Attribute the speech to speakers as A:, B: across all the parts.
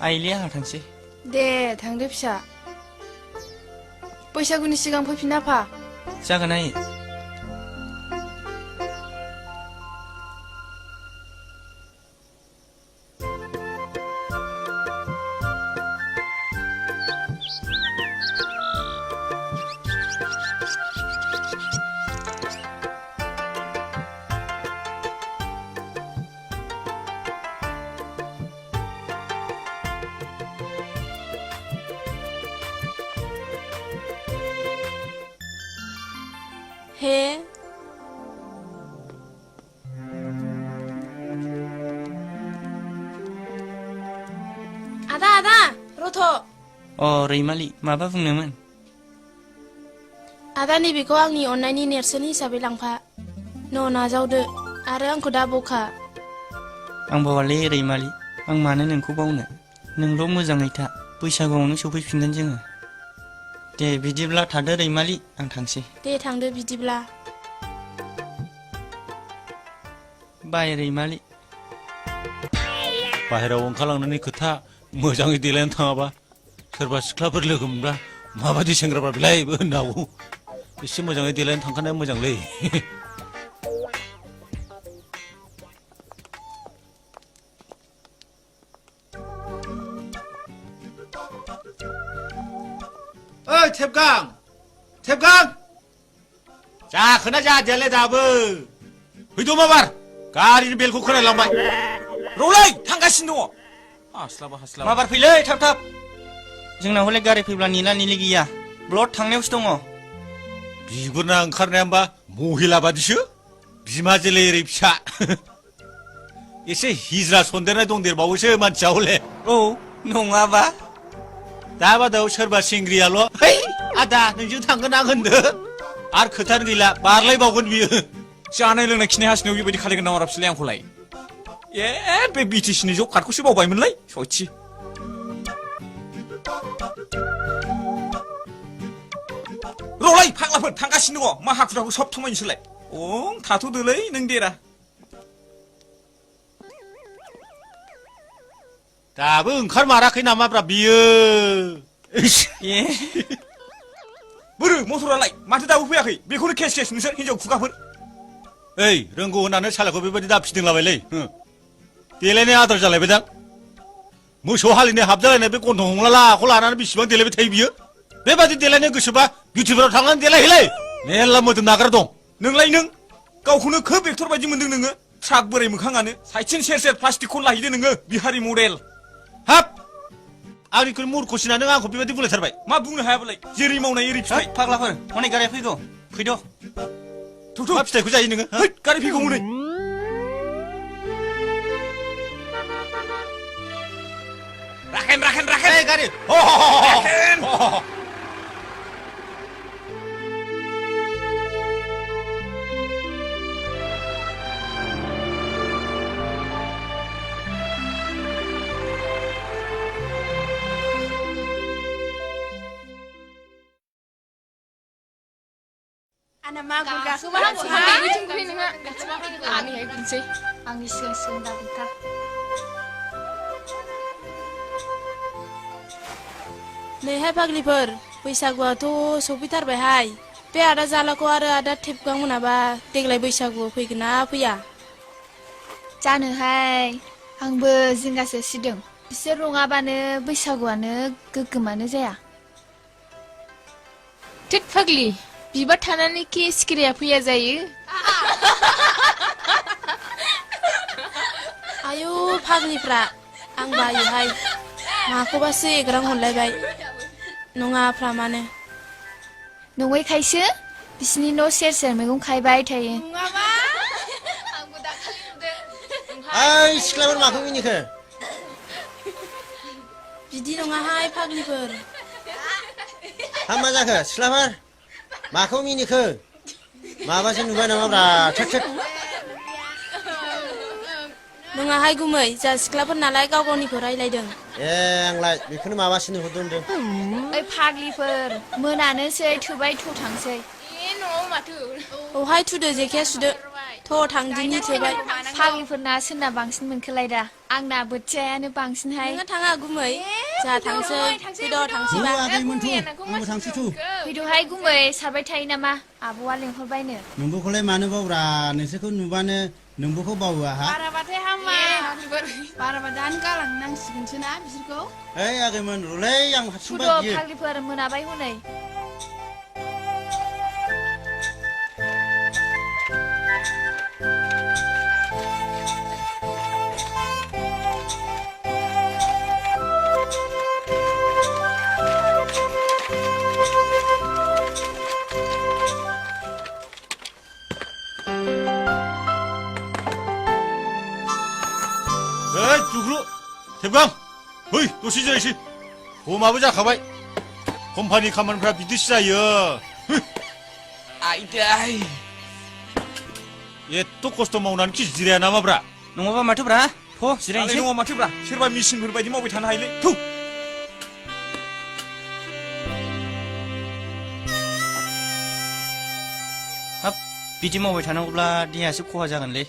A: आइले आंहा थांसै
B: दे थांदो फिसा बैसागुनि सिगां फैफिनना फा
A: जागोन आइ
B: हे आदा आदा रथ'
A: अ रैमालि माबा बुंनोमोन
B: आदा नैबेखौ आंनि अननायनि नेरसोन हिसाबै लांफा न' नाजावदो आरो आंखौ दा बखा
A: आं बावालै रैमालि आं मानो नोंखौ बावनो नोंल' मोजाङै था बैसागुआवनो सफैफिनगोन जोङो दे बिदिब्ला थादो रैमालि आं थांसै
B: दे थांदो बिदिब्ला
A: बाय रैमालि
C: बाहेरायाव ओंखारलांनायनि खोथा मोजाङै देलायनो थाङाबा सोरबा सिख्लाफोर लोगो मोनब्ला माबायदि सेंग्राफ्रा बेलायबो होननो हागौ एसे मोजाङै देलायनो थांखानाया मोजांलै
D: ओइ थेबगां थेबगां जाखोना जादियालै दाबो फैद' माबार गारिनि बेलखौ खोनालांबाय
E: रलै थांगासिनो दङ हास्लाबा हास्लाबा
A: माबार फैलै थाब थाब जोंना हले गारि फैब्ला निला निलि गैया ब्लड थांनायावसो दङ
C: बिगुरना ओंखारनाया होमबा महिला बादिसो बिमाजोलै ओरै फिसा एसे हिज्रा सन्देरनाय दंदेरबावोसो मानसिया हले
A: औ नङाबा
C: दा बादाव सोरबा सेंग्रियाल' है आदा नोंजों थांगोन आं होनदो आरो खोथानो गैला बारलायबावगोन बियो
E: जानाय लोंनाय खिनाय हासुनायाव बेबायदि खालायगोन नामा राबसिलाय आंखौलाय ए बे बिटिसिनि जब कार्डखौसो बावबायमोनलाय सयथि रलै फाग्लाफोर थांगासिनो दङ मा हाखु दाखु सब थमायनोसोलाय अं थाथ'दोलै नों देरा
C: दाबो ओंखारमाराखै नामाब्रा बियो
A: ए
E: बोरो मटरालाय माथो दाबो फैयाखै बेखौनो केस केस नोंसोर हिनजाव खुगाफोर
C: ओइ रोंगौ होननानै सालाखौ बेबायदि दाफिदोंलाबायलै देलायनाय आदार जालायबायदां मोसौ हालिनाय हाबजालायनाय बे गन्थं हमला लाखौ लानानै बेसेबां देलायबाय थायो बियो बेबादि देलायनो गोसोबा बिउटिफोराव थांनानै देलायहैलै मेरला मोदोम नाग्रा दं
E: नोंलाय नों गावखौनो खोब एक्टर बायदि मोनदों नोङो ट्राक बोराय मोखाङानो साइथिं सेर सेर प्लास्टिकखौ लाहैदो नोङो बिहारि मडेल
C: हाब आंनिख्रुइ मुरख'सिना नों आंखौ बेबायदि बुंलायथारबाय
E: मा बुंनो हायाबालाय जेरै मावनाय एरै फिथाइ
A: फाग्लाफोर हनै गारिया फैगौ फैद'
E: थुथ'
C: मा फिथाइखौ जायो नोङो
E: हैद गारि फैगौ हनै राखेन राखेन राखेन
C: ओइ गारि
E: राखेन
B: आंना मागुर गाखोबा
F: बेनिथिं फै नोंहा आंनिहाय बुंसै आंनि सिगां सिगां दाबोथार
B: नैहाय फाग्लिफोर बैसागुआथ' सफैथारबायहाय बे आदा जालाखौ आरो आदा थेबगां मोनाबा देग्लाय बैसागुआव फैगोन ना फैया
F: जानोहाय आंबो जिंगासो सिदों बिसोर रङाबानो बैसागुआनो गोग्गोमानो जाया थिग फाग्लि बिबार थानानै कि सिखिरिया फैया जायो
B: आयु फाग्लिफ्रा आं बायोहाय माखौबासो एग्रां हरलायबाय नङाफ्रा मानो
F: नङैखायसो बिसिनि न' सेर सेर मैगं खायबाय थायो
D: ओइ सिख्लाफोर माखौ मिनिखो
B: बिदि नङाहाय फाग्लिफोर
D: मा जाखो सिख्लाफोर माखौ मिनिखो माबासो नुबाय नामाब्रा थोद थोद
B: नङाहाय गुमै जा सिख्लाफोर नालाय गाव गावनिखौ रायलायदों
D: ए आंलाय बेखौनो माबासो नुहुरदों होनदों
F: ओइ फाग्लिफोर मोनानोसै थोबाय थ' थांसै
B: अहाय थुदो जेखाया सुदो थ' थांदिनि थोबाय
F: फाग्लिफोरना सोरना बांसिन मोनखोलाय दा आंना बोथियायानो बांसिनहाय
B: नोङो थाङा गुमै जोंहा थांसै फैद' थांसैबा
D: आगैमोनथ' आंबो थांसैथ'
F: फैद'हाय गुमै सारबाय थायो नामा आब'आ लेंहरबायनो
D: नोंबोखौलाय मानो बावरा नोंसोरखौ नुबानो नोंबोखौ बावो आहा
B: बाराबाथाय हामा बाराबा दानो गालांनांसिगोनसो ना बिसोरखौ
D: ओइ आगैमोन रलै आं हारसिं
F: फुद'
D: बायदियो
F: फाग्लिफोर मोनाबाय हनै
C: 에이 죽으러 대강 어이 दसे जिरायसै समाबो जाखाबाय कम्पानि खामानिफ्रा बिदिसो जायो
E: आइदाय
C: एथ' खस्थ' मावनानै खि जिराया नामाब्रा
A: नङाबा माथोब्रा थ'
E: दालाय
A: जिरायनोसै
E: नङा माथोब्रा सोरबा मेसिनफोर बायदि मावबाय थानो हायोलै थु
A: हाब बिदि मावबाय थानांगौब्ला देहायासो खहा जागोनलै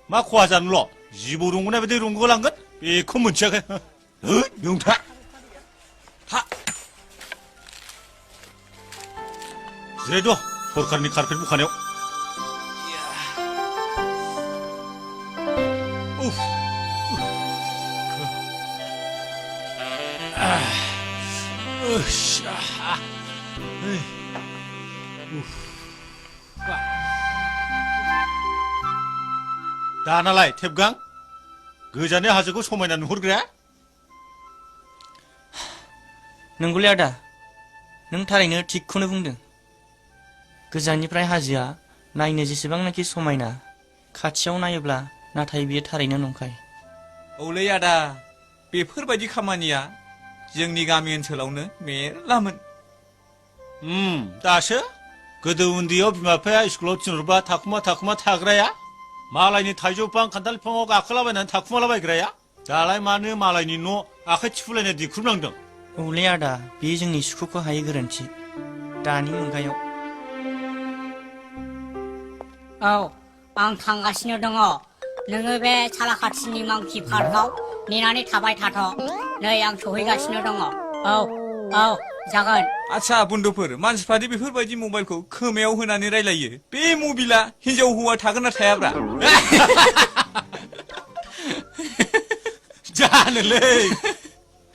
C: मा खहा जानोल' जिबौ रंगनाय बायदि रंगलांगोन बेखौ मोनथियाखै है नोंथा
E: हा
C: जिरायद' सरकारनि कारपेट बुखानायाव उफ दानालाय टेपगां गोजाननि हाजोखौ समायना नुहुरग्राया
A: नंगौलै आदा नों थारैनो थिगखौनो बुंदों गोजाननिफ्राय हाजोआ नायनो जेसेबांनाखि समायना खाथियाव नायोब्ला नाथाय बियो थारैनो नंखाय
E: औलै आदा बेफोरबायदि खामानिया जोंनि गामि ओनसोलावनो मेरलामोन
C: दासो गोदो उन्दैयाव बिमा बिफाया स्कुलाव थिनहरबा थाखुमा थाग्राया मालायनि थाइजौ बिफां खान्थाल बिफाङाव गाखोलाबायनानै थाखुमालाबायग्राया दालाय मानो मालायनि न' आखाइ थिफुलायना दिख्रुबनांदों
A: औलै आदा बे जोंनि सुखुखौ हायै गोरोन्थि दानि मुगायाव
G: औ आं थांगासिनो दङ नोङो बे सालाखाथिनि मांकि पार्कआव नेनानै थाबाय थाथ' नै आं सहैगासिनो दङ औ जागोन
E: आच्छा बन्धुफोर मानसिफ्रादि बेफोरबायदि मबाइलखौ खोमायाव होनानै रायलायो बे मबिला हिनजाव हौवा थागोन ना थायाब्रा
C: जानोलै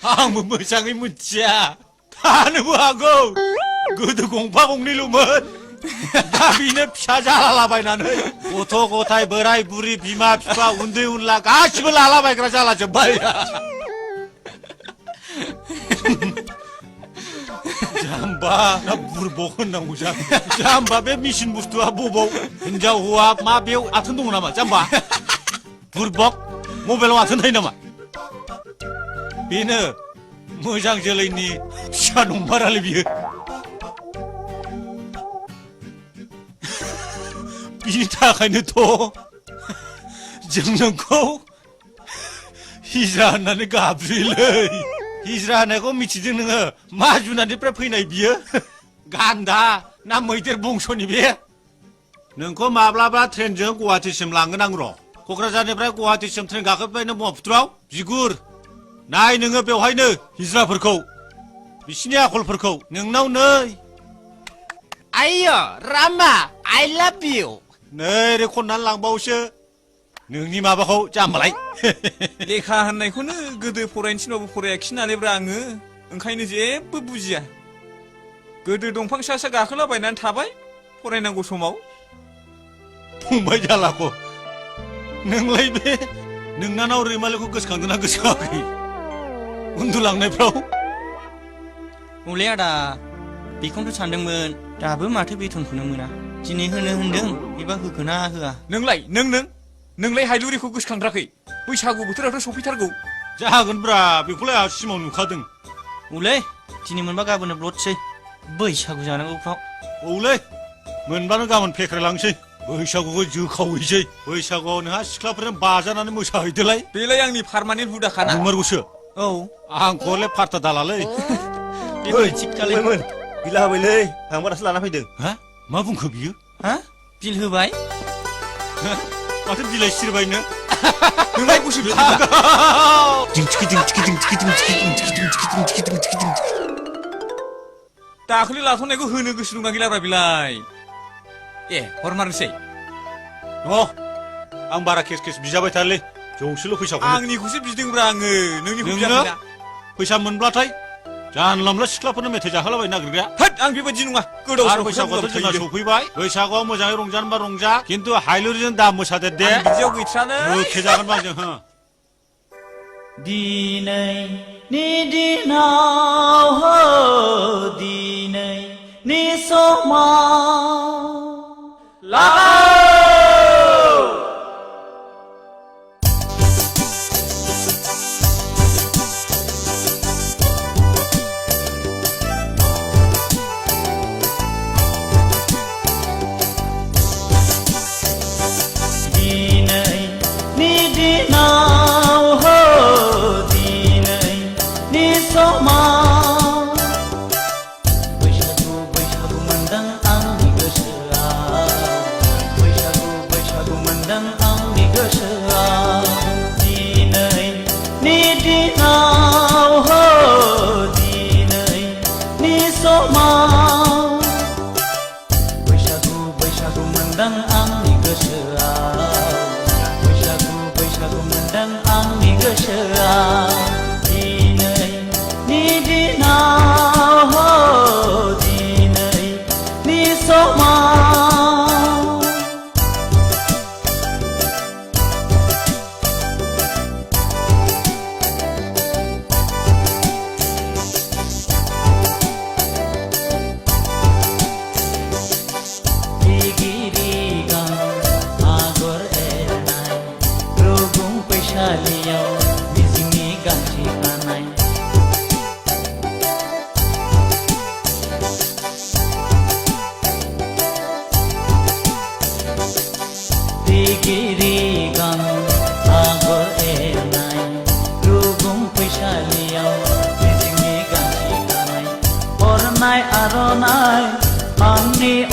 C: आंबो मोजाङै मिथिया थानोबो हागौ गोदो गंफा गंनैल'मोन दा बेनो फिसा जालालाबायनानै गथ' गथाय बोराय बुरि बिमा बिफा उन्दै उनला गासिबो लालाबायग्रा जालाजोब्बाय जाम्बा ना बुरबक होननांगौ जाम्बा बे मेसिन बुस्थुआ बबाव हिनजाव हौवा मा बेयाव आथोन दङ नामा जाम्बा बुरबक मबाइलाव आथोन थायो नामा बेनो मोजां जोलैनि फिसा नंमारालै बियो बिनि थाखायनोथ' जों नोंखौ हिजरा होननानै गाबज्रियोलै हिजरा होननायखौ मिथिदों नोङो मा जुनारनिफ्राय फैनाय बियो गान्दा ना मैदेर बंस'नि बे नोंखौ माब्लाबा ट्रेनजों गुवाहाटिसिम लांगोन आं र' क'क्राझारनिफ्राय गुवाहाटिसिम ट्रेन गाखोबाय नों ब्रह्मपुत्रआव बिगुर नाय नोङो बेवहायनो हिजराफोरखौ बिसिनि आखलफोरखौ नोंनाव नै आइयो रामा आइ लाभ इउ नै रे खननानै लांबावसो नोंनि माबाखौ जाम्बालाय
E: लेखा होननायखौनो गोदो फरायनो थिनबाबो फरायाखिसै नालायब्रा आङो ओंखायनो जेबो बुजिया गोदो दंफां सा सा गाखोलाबायनानै थाबाय फरायनांगौ समाव
C: फंबाय जालाखौ नोंलाय बे नोंनानाव रैमालिखौ गोसोखांदोंना गोसोखाङाखै उन्दुलांनायफ्राव
A: औलै आदा बेखौनोथ' सानदोंमोन दाबो माथो बेथनखौनो मोना दिनै होनो होनदों एबा होखोना होआ
E: नोंलाय हायलुरिखौ गोसोखांद्राखै बैसागु बोथोरावथ' सफैथारगौ
C: जागोनब्रा बेखौलाय आं सिमाव नुखादों
A: औलै दिनै मोनबा गाबोननो ब्लडसै बैसागु जानांगौफ्राव
C: औलै मोनबानो गाबोन फेख्रायलांसै बैसागुखौ जोखावहैसै बैसागुआव नोंहा सिख्लाफोरजों बाजानानै मोसाहैदोलाय
E: बेलाय आंनि पारमानेन्ट हुदाखाना
C: नंमारगौसो
A: औ
C: आंखौलाय फार्था दालालै
A: बेबो थिग खालायमोन
H: बिला होबायलै आंबो दासो लाना फैदों
C: हा मा बुंखो बियो
A: हा बिल होबाय
C: माथो बिलाइ सिरिबायनो
E: नोंलाय गुसु बिदि दाखालि लाथ'नायखौ होनो गोसो दंना गैलाब्रा बिलाय ए हरमारनोसै
C: आं बारा केस केस बिजाबाय थालै जौसेल' फैसाखौ
E: आंनिखौसो बिदोंब्रा आङो नोंनिखौ
C: नोंनो
E: बियाखैना
C: फैसा मोनब्लाथाय जानला मोनला सिख्लाफोरनो मेथाइ जाहोलाबायनो नागिरग्राया
E: होद आं बेबायदि नङा गोदाव
C: आरो बैसागुआथ' जोंना सफैबाय बैसागुआव मोजाङै रंजानोबा रंजा खिन्थु हायलुरिजों दा मोसादेर दे
E: बिदियाव गैथ्रानो
C: खेजागोनबा जों हो
A: दिनैनि दिनाव हो दिनैनि समाव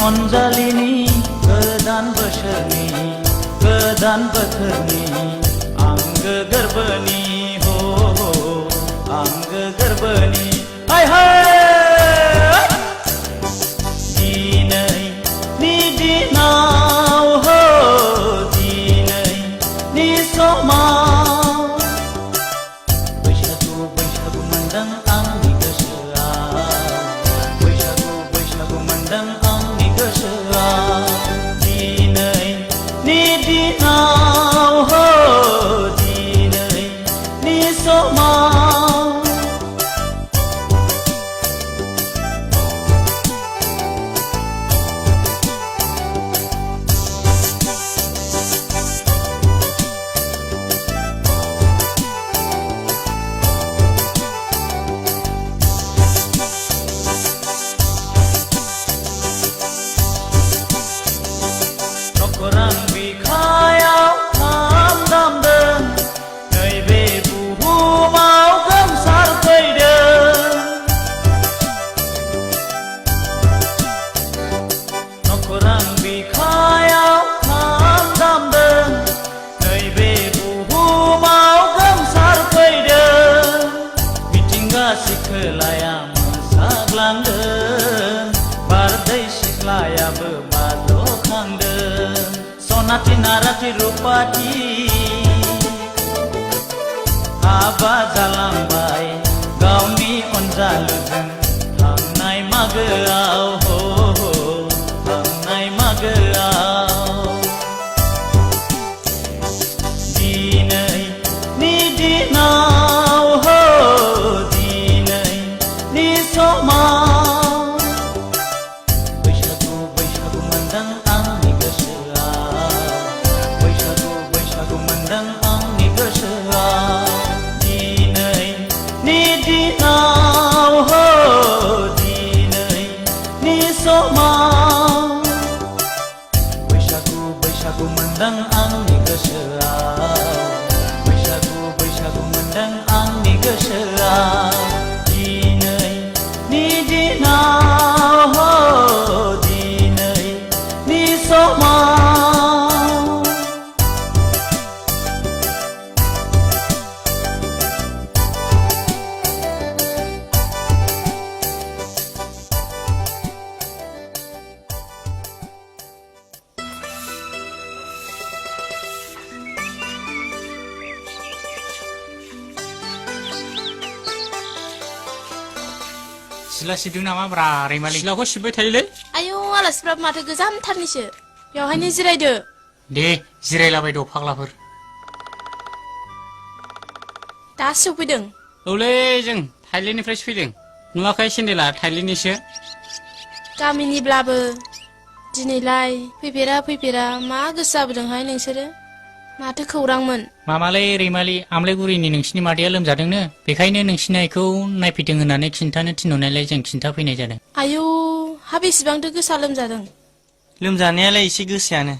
H: अनजालिनि गोदान बोसोरनि गोदान बोथोरनि आंगो गोरबोनि हो आंगो गोरबोनि हाय हाय दिनैनि दिनाव हो दिनैनि समाव बैसागु बैसागु मोनदों आंनि गोसोआ बैसागु बैसागु मोनदों दिनैनि दिनाव हो दिनैनि समाव नखरां बिखायाव खाम दामदों नैबे बुहुमाव गोमसारफैदों नखरां बिखायाव खाम दामदों नैबे बुहुमाव गोमसारफैदों मिथिंगा सिखोलाया मोसाग्लांदों बारदै सिख्लायाबो सनाथि नाराथि रुपाथि हाबा जालांबाय गावनि अनजालुजों थांनाय मागोआव हो थांनाय मागोआव दिनैनि दिनाव हो दिनैनि समाव बैसागु बैसागु मोनदों आंनि गोसोआ बैसागु बैसागु मोनदों आंनि गोसोआ दिनैनि दिनाव हो दिनैनि समाव बैसागु बैसागु मोनदों आंनि गोसोआ बैसागु बैसागु मोनदों आंनि गोसोआ दिनैनि दिनाव हो दिनैनि समाव
A: सिला सिबदों नामाब्रा रैमालि
E: सिलाखौ सिबबाय थायोलै
B: आयौ आलासिफ्राबो माथो गोजामथारनिसो बेवहायनो जिरायदो
A: दे जिरायलाबाय द' फाग्लाफोर
B: दासो सफैदों
A: औलै जों थाइलेण्डनिफ्रायसो फैदों नुवाखै सेन्देला थाइलेण्डनिसो
B: गामिनिब्लाबो दिनैलाय फैफेरा मा गोसो जाबोदोंहाय नोंसोरो माथो खौरांमोन
A: मामालै रैमालि आमलायगुरिनि नोंसिनि मादैया लोमजादोंनो बेखायनो नोंसिनि आइखौ नायफैदों होननानै खिन्थानो थिनहरनायलाय जों खिन्थाफैनाय जादों
B: आयौ हा बेसेबांथो गोसा लोमजादों
A: लोमजानायालाय एसे गोसायानो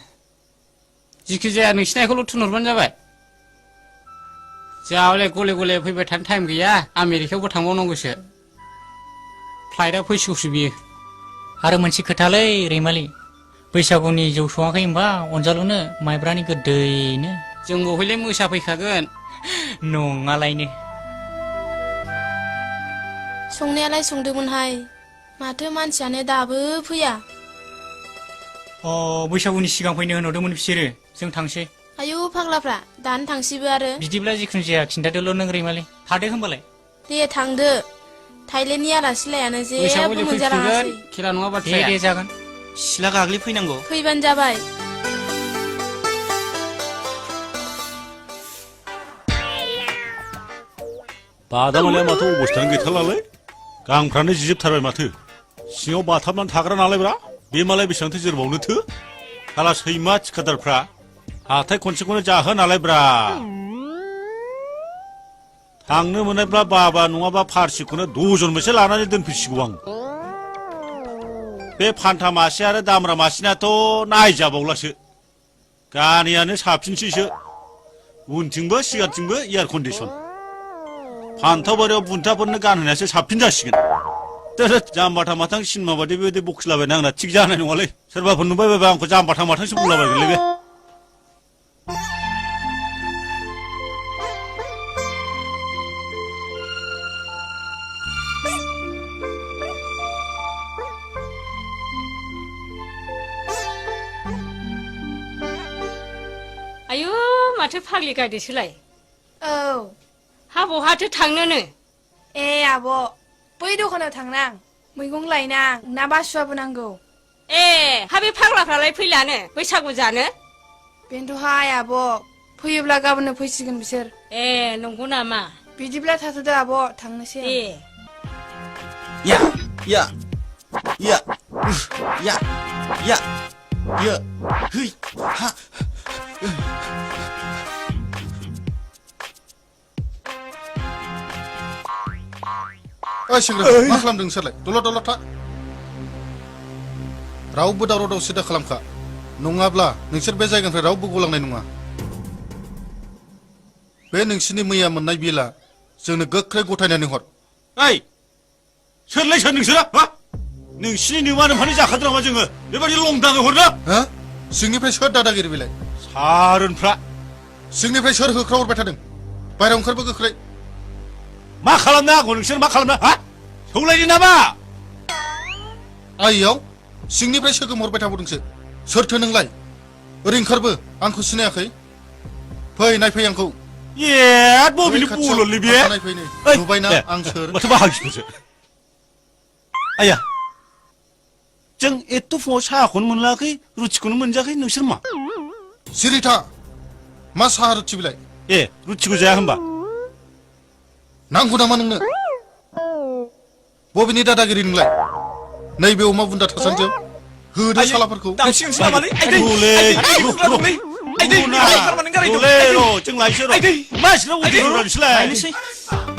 A: जिखि जाया नोंसिनि आइखौल' थिनहरबानो जाबाय जोंहालाय गले गले फैबाय थानो टाइम गैया आमेरिकायावबो थांबावनांगौसो फ्लाइटआ फैसिगौसो बियो आरो मोनसे खोथालै रैमालि बैसागुनि जौ सङाखै होनबा अनजालुनो माइब्रानि गोदैनो जों बहायलाय मोसाफैखागोन नङालायनो
B: संनायालाय संदोंमोनहाय माथो मानसियानो दाबो फैया
A: बैसागुनि सिगां फैनो होनहरदोंमोन बिसोरो जों थांसै
B: आयौ फाग्लाफ्रा दानो थांसैबो आरो
A: बिदिब्ला जिखुनु जाया खिन्थादोल' नों रैमालि थादो होनबालाय
B: दे थांदो थाइलेण्डनि आलासिलायानो जेबो
E: बैसागुनि
B: मोनजालाङासै
E: फैफिनगोन खेला नङा बाथ्राया
A: दे जागोन सिला गाग्लिफैनांगौ
B: फैबानो जाबाय
C: बादामालाया माथो अबस्थायानो गैथारलालै गांफ्रानो जिजोबथारबाय माथो सिङाव बाथाबनानै थाग्रा नालायब्रा बे मालाय बेसेबांथो जोरबावनोथो साला सैमा थिखादारफ्रा हाथाय खनसेखौनो जाहो नालायब्रा थांनो मोननायब्ला बाबा नङाबा फारसिखौनो दजन मोनसे लानानै दोनफैसिगौ आं बे फान्था मासे आरो दामरा मासेनाथ' नायजाबावलासो गानैयानो साबसिनसैसो उनथिंबो सिगांथिंबो एयार कन्डिसन फान्थाव बारियाव बुन्थाफोरनो गानहोनायासो साबसिन जासिगोन जाम्बाथा माथां सिनेमा बादि बेबायदि बखिलाबायना आंना थिग जानाय नङालै सोरबाफोर नुबाय बायबा आंखौ जाम्बाथा माथांसो बुंलाबायगोनलै बे
G: आयु माथो फाग्लि गायदोसोलाय
F: औ
G: हा बहाथो थांनोनो
F: ए आब' बै दखानाव थांनां मैगं लायनां ना बासुआबो नांगौ
G: ए हा बे फाग्लाफ्रालाय फैलानो बैसागु जानो
F: बेनोथ'हाय आब' फैयोब्ला गाबोननो फैसिगोन बिसोर
G: ए नंगौ नामा
F: बिदिब्ला थाथ'दो आब' थांनोसै
G: ए
D: या या या या या या है हा
I: ओइ सेंग्रा मा खालामदों नोंसोरलाय दलद था रावबो दावराव दावसि दा खालामखा नङाब्ला नोंसोर बे जायगानिफ्राय रावबो गलांनाय नङा बे नोंसिनि मैया मोननाय बिला जोंनो गोख्रै गथायनानै हर
C: ओइ सोरलाय सोर नोंसोरा हा नोंसिनि नुमानो फानि जाखादों नामा जोङो बेबायदि लंदाङै हरनो
I: हा सिंनिफ्राय सोर दादागिरि बिलाय
C: सारोनफ्रा
I: सिंनिफ्राय सोर होख्रा हरबाय थादों बायरायाव ओंखारबो गोख्रै
C: मा खालामनो आंखौ नोंसोर मा खालामनो हा सौलायदो नामा
I: आइयाव सिंनिफ्राय सोगोम हरबाय थाबावदोंसो सोरथो नोंलाय ओरै ओंखारबो आंखौ सिनायाखै फै नायफै आंखौ
C: ए बबेनि बुल'लै बे
I: नायफै नै नुबायना आं सोर
C: माथो बाहागिखौसो आया जों एथ' फुङाव साहाखौनो मोनलाखै रुटिखौनो मोनजाखै नोंसोर मा
I: सिरिथा मा साहा रुथि बिलाय
C: ए रुटिखौ जाया होमबा
I: नांगौ नामा नोंनो बबेनि दादागिरि नोंलाय नैबे अमा बुन्दा थासान्दियाव होदो सालाफोरखौ
E: दांसिगोनसो नामालै
C: जों लायसै र' मानसिफ्रा उदैफोरानोसैलाय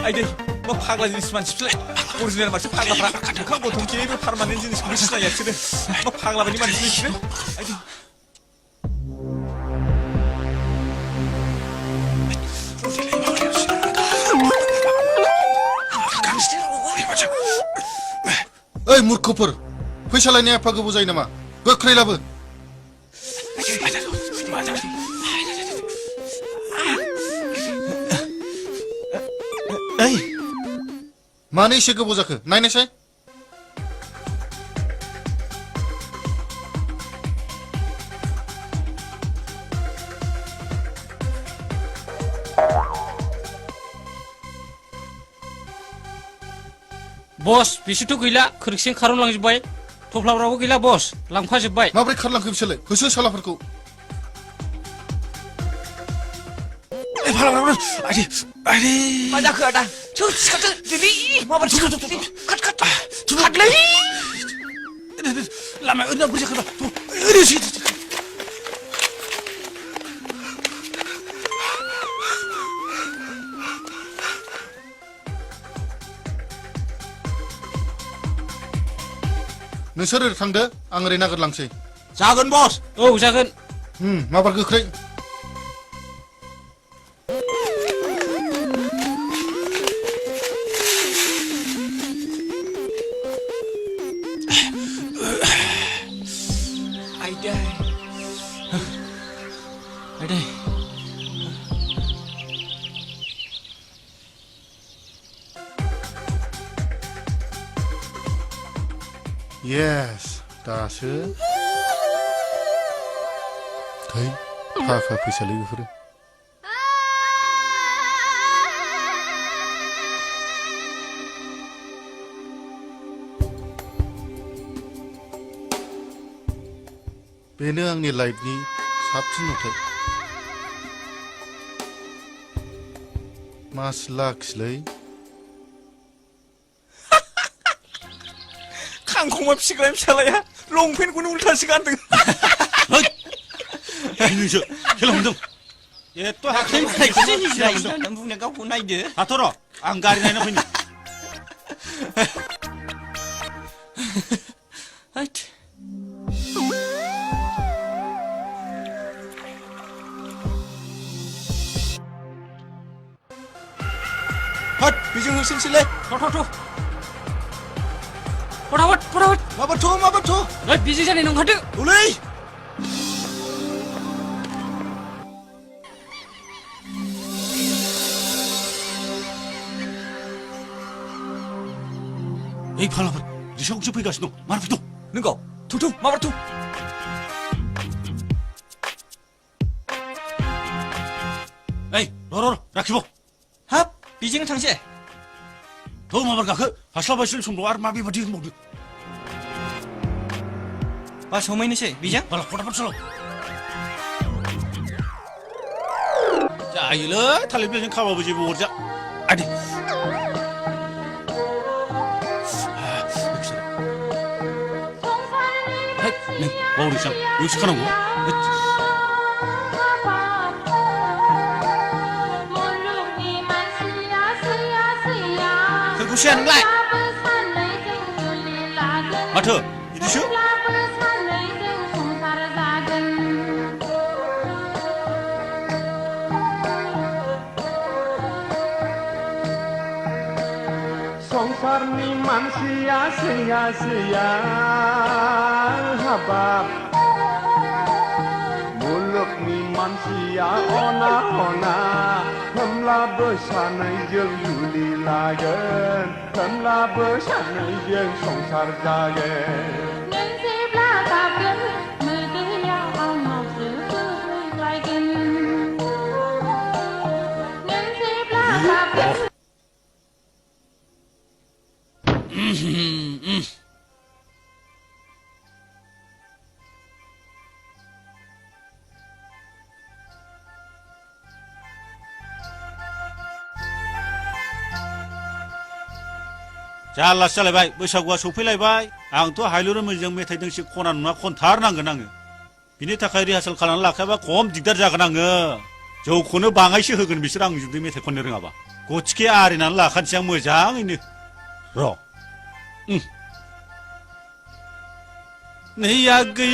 E: आइदै मा फाग्ला जिनिस मानसिफोरलाय अरिजिनेल मानसि फाग्लाफ्रा ओंखाम गथंखेबो पारमानेन्ट जिनिसखौबो सिनाया बिसोरो मा फाग्ला बायदि मानसि बिसोरो आइदै
I: ओइ मूर्खफोर फैसा लायनाया एफा गोबाव जायो नामा गोख्रै लाबो
C: ओइ
I: मानो एसे गोबाव जाखो नायनायसाय
J: बस बिसोरथ' गैला खोरखिजों खारनलांजोब्बाय थफ्लाफ्राबो गैला बस लांफाजोब्बाय
I: माबोरै खारलांखो बिसोरलाय होसो सालाफोरखौ
E: मा जाखो आदा सिखारदो दिनै माबायदि खाट खाट खाटलै
C: लामाया ओरैनो बोरै जाखो ओरैसो
I: नोंसोर ओरै थांदो आं ओरै नागिरलांसै
C: जागोन बस
J: औ जागोन
I: माबार गोख्रै
E: आयदै
A: आइदै
I: येस दासो थै थाखा फैसालै बेफोरो बेनो आंनि लाइफनि साबसिन नुथाय मास लाखिलै
E: खांखमा फिसिग्रा फिसालाया लंपेन्टखौनो उल्थासो गानदों
C: नोंसो खेला मोनदों एथ' हाखाइ
A: मालायखौसो निजिरायो होननानै बुंनाया गावखौ नायदो
C: हाथ' र' आं गारि नायना फैनो
A: हैद
C: हट बेजों होसोनोसैलै
J: फटाफट फटाफट
C: माबाथ'
J: ओइ बिजि जानाय नंखादो
C: औलै ओइ फालाफोर रिसाखौसो फैगासिनो दं मार फैदों
E: नोंगौ थु माबार थु
C: ओइ र' राखिबाव
A: हाब बेजोंनो थांसै
C: थ' माबार गाखो हास्लाबासै समफ्राव आरो मा बेबादि होनबावदो
A: बास हमहैनोसै बेजों
C: बाला फटाफट सालाव जायोलै थालिर बिलाइजों खाबाबो जेबो अरजा आदि नों बावरिसां बेयावसो खानांगौ
A: सोरखौसो नोंलाय
C: माथो बिदिसो
K: संसारनि मानसिया सैया हाबाब मुलुगनि मानसिया अना होमब्लाबो सानैजों जुलि लागोन होमब्लाबो सानैजों संसार जागोन
B: नों जेब्ला गाबगोन मोदैया आंनावसो बोहैलायगोन नों जेब्ला गाबगोन
C: जारलासो जालायबाय बैसागुआ सफैलायबाय आंथ' हायलुर मोजां मेथाइ दोंसे खना नङा खनथारनांगोन आङो बिनि थाखाय रिहार्सेल खालामनानै लाखायाबा खम दिगदार जागोन आङो जौखौनो बाङायसो होगोन बिसोर आं जुदि मेथाइ खननो रोङाबा गथिखे आरिनानै लाखानोसै आं मोजाङैनो र' नै आगै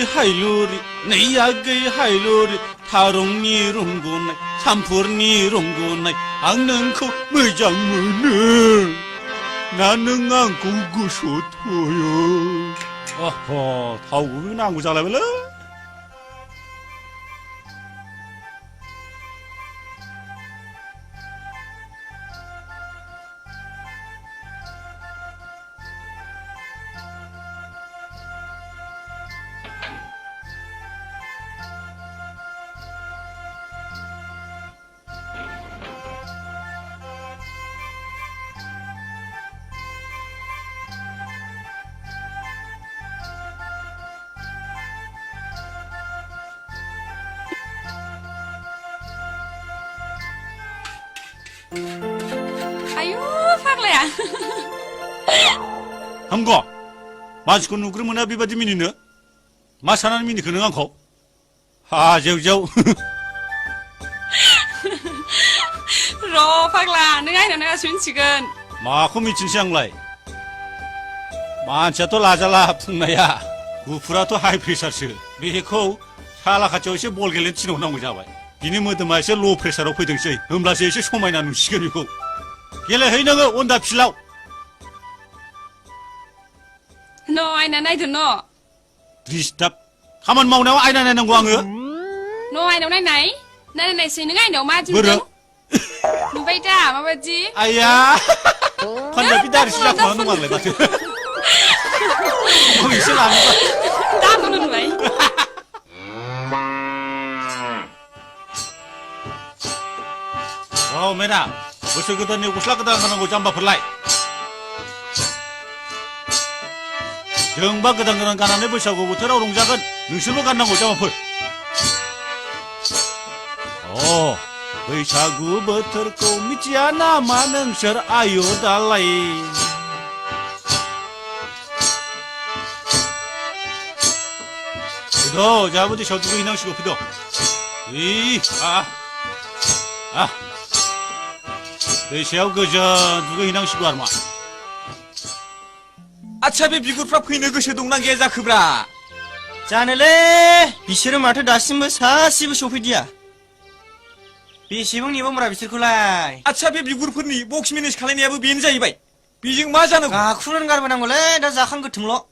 C: हायलुरि थारुंनि रुंगुनाय सामफुरनि रुंगुनाय आं नोंखौ मोजां मोनो ना नों आंखौ गोसोआव थायो थाव गुबै नांगौ जालायबायलै
B: आयु फाग्लाया
C: हामगौ मानसिखौ नुग्रो मोना बेबादि मिनिनो मा सानानै मिनिखो नों आंखौ हा जेव जेव
B: र' फाग्ला नों आयनाव नागासो मिथिगोन
C: माखौ मिथिनोसै आंलाय मानसियाथ' लाजाला फुंनाया गुफुराथ' हाइ प्रेसारसो बेखौ साला खाथियाव एसे बल गेलेनो थिनहरनांगौ जाबाय बिनि मोदोमा एसे ल' प्रेसाराव फैदोंसै होमब्लासो एसे समायना नुसिगोन बेखौ गेलेहै नोङो अनदा फिल्डआव
B: न' आयना नायदो न'
C: दिस्टार्ब खामानि मावनायाव आयना नायनांगौ आङो
B: न' आयनाव नायनायसै नों आयनाव मा
C: बोरो
B: दिनदों नुबाय दा माबायदि
C: आया पान्जाबि दारिसो जाखोना दं आंलाय माथो एसे लानोबा
B: दाखौनो नुबाय
C: औ मेना बोसोर गोदाननि गस्ला गोदान गाननांगौ जाम्बाफोरलाय जोंबा गोदान गोदान गाननानै बैसागु बोथोराव रंजागोन नोंसोरबो गाननांगौ जाम्बाफोर बैसागु बोथोरखौ मिथिया नामा नोंसोर आयु दालाय फैद' जोंहाबो दैसायाव दुगैहैनांसिगौ फैद' दैसायाव गोजोन दुगैहैनांसिगौ आरो मा
E: आच्छा बे बिगुरफ्रा फैनो गोसो दंना गैया जाखोब्रा
A: जानोलै बिसोरो माथो दासिमबो सासेबो सफैदिया बेसेबां नेबांब्रा बिसोरखौलाय
E: आच्छा बे बिगुरफोरनि बक्स मेनेज खालायनायाबो बेनो जाहैबाय बेजों मा जानांगौ
A: गाखुनानै गारबोनांगौलै दा जाखां गोथोंल'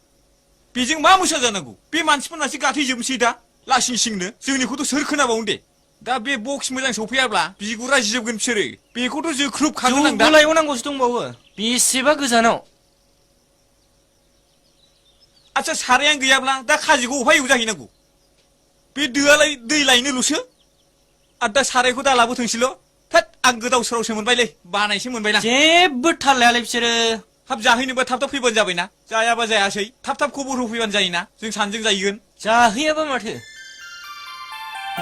E: बेजों मा मोसा जानांगौ बे मानसिफोरनासो गाथैजोबनोसै दा लासिं सिंनो जोंनिखौथ' सोर खोनाबावनो दे दा बे बक्स मोजां सफैयाब्ला बिगुरा जिजोबगोन बिसोरो बेखौथ' जोख्रुब खागोन आं दा
A: लायबावनांगौसो दंबावो बेसेबा गोजानाव
E: आच्छा सारायानो गैयाब्ला दा खाजिखौ अफाय एवजाहैनांगौ बे दोआलाय दै लायनोल'सो आरो दा सारायखौ दा लाबोथोंसैल' थोद आं गोदाव सोरावसो मोनबायलै बानायसो मोनबायना
A: जेबो थाल लायालै बिसोरो
E: हाब जाहैनोबा थाब थाब फैबानो जाबायना जायाबा जायासै थाब थाब खबर होफैबानो जायोना जों सानैजों जाहैगोन
A: जाहैयाबा माथो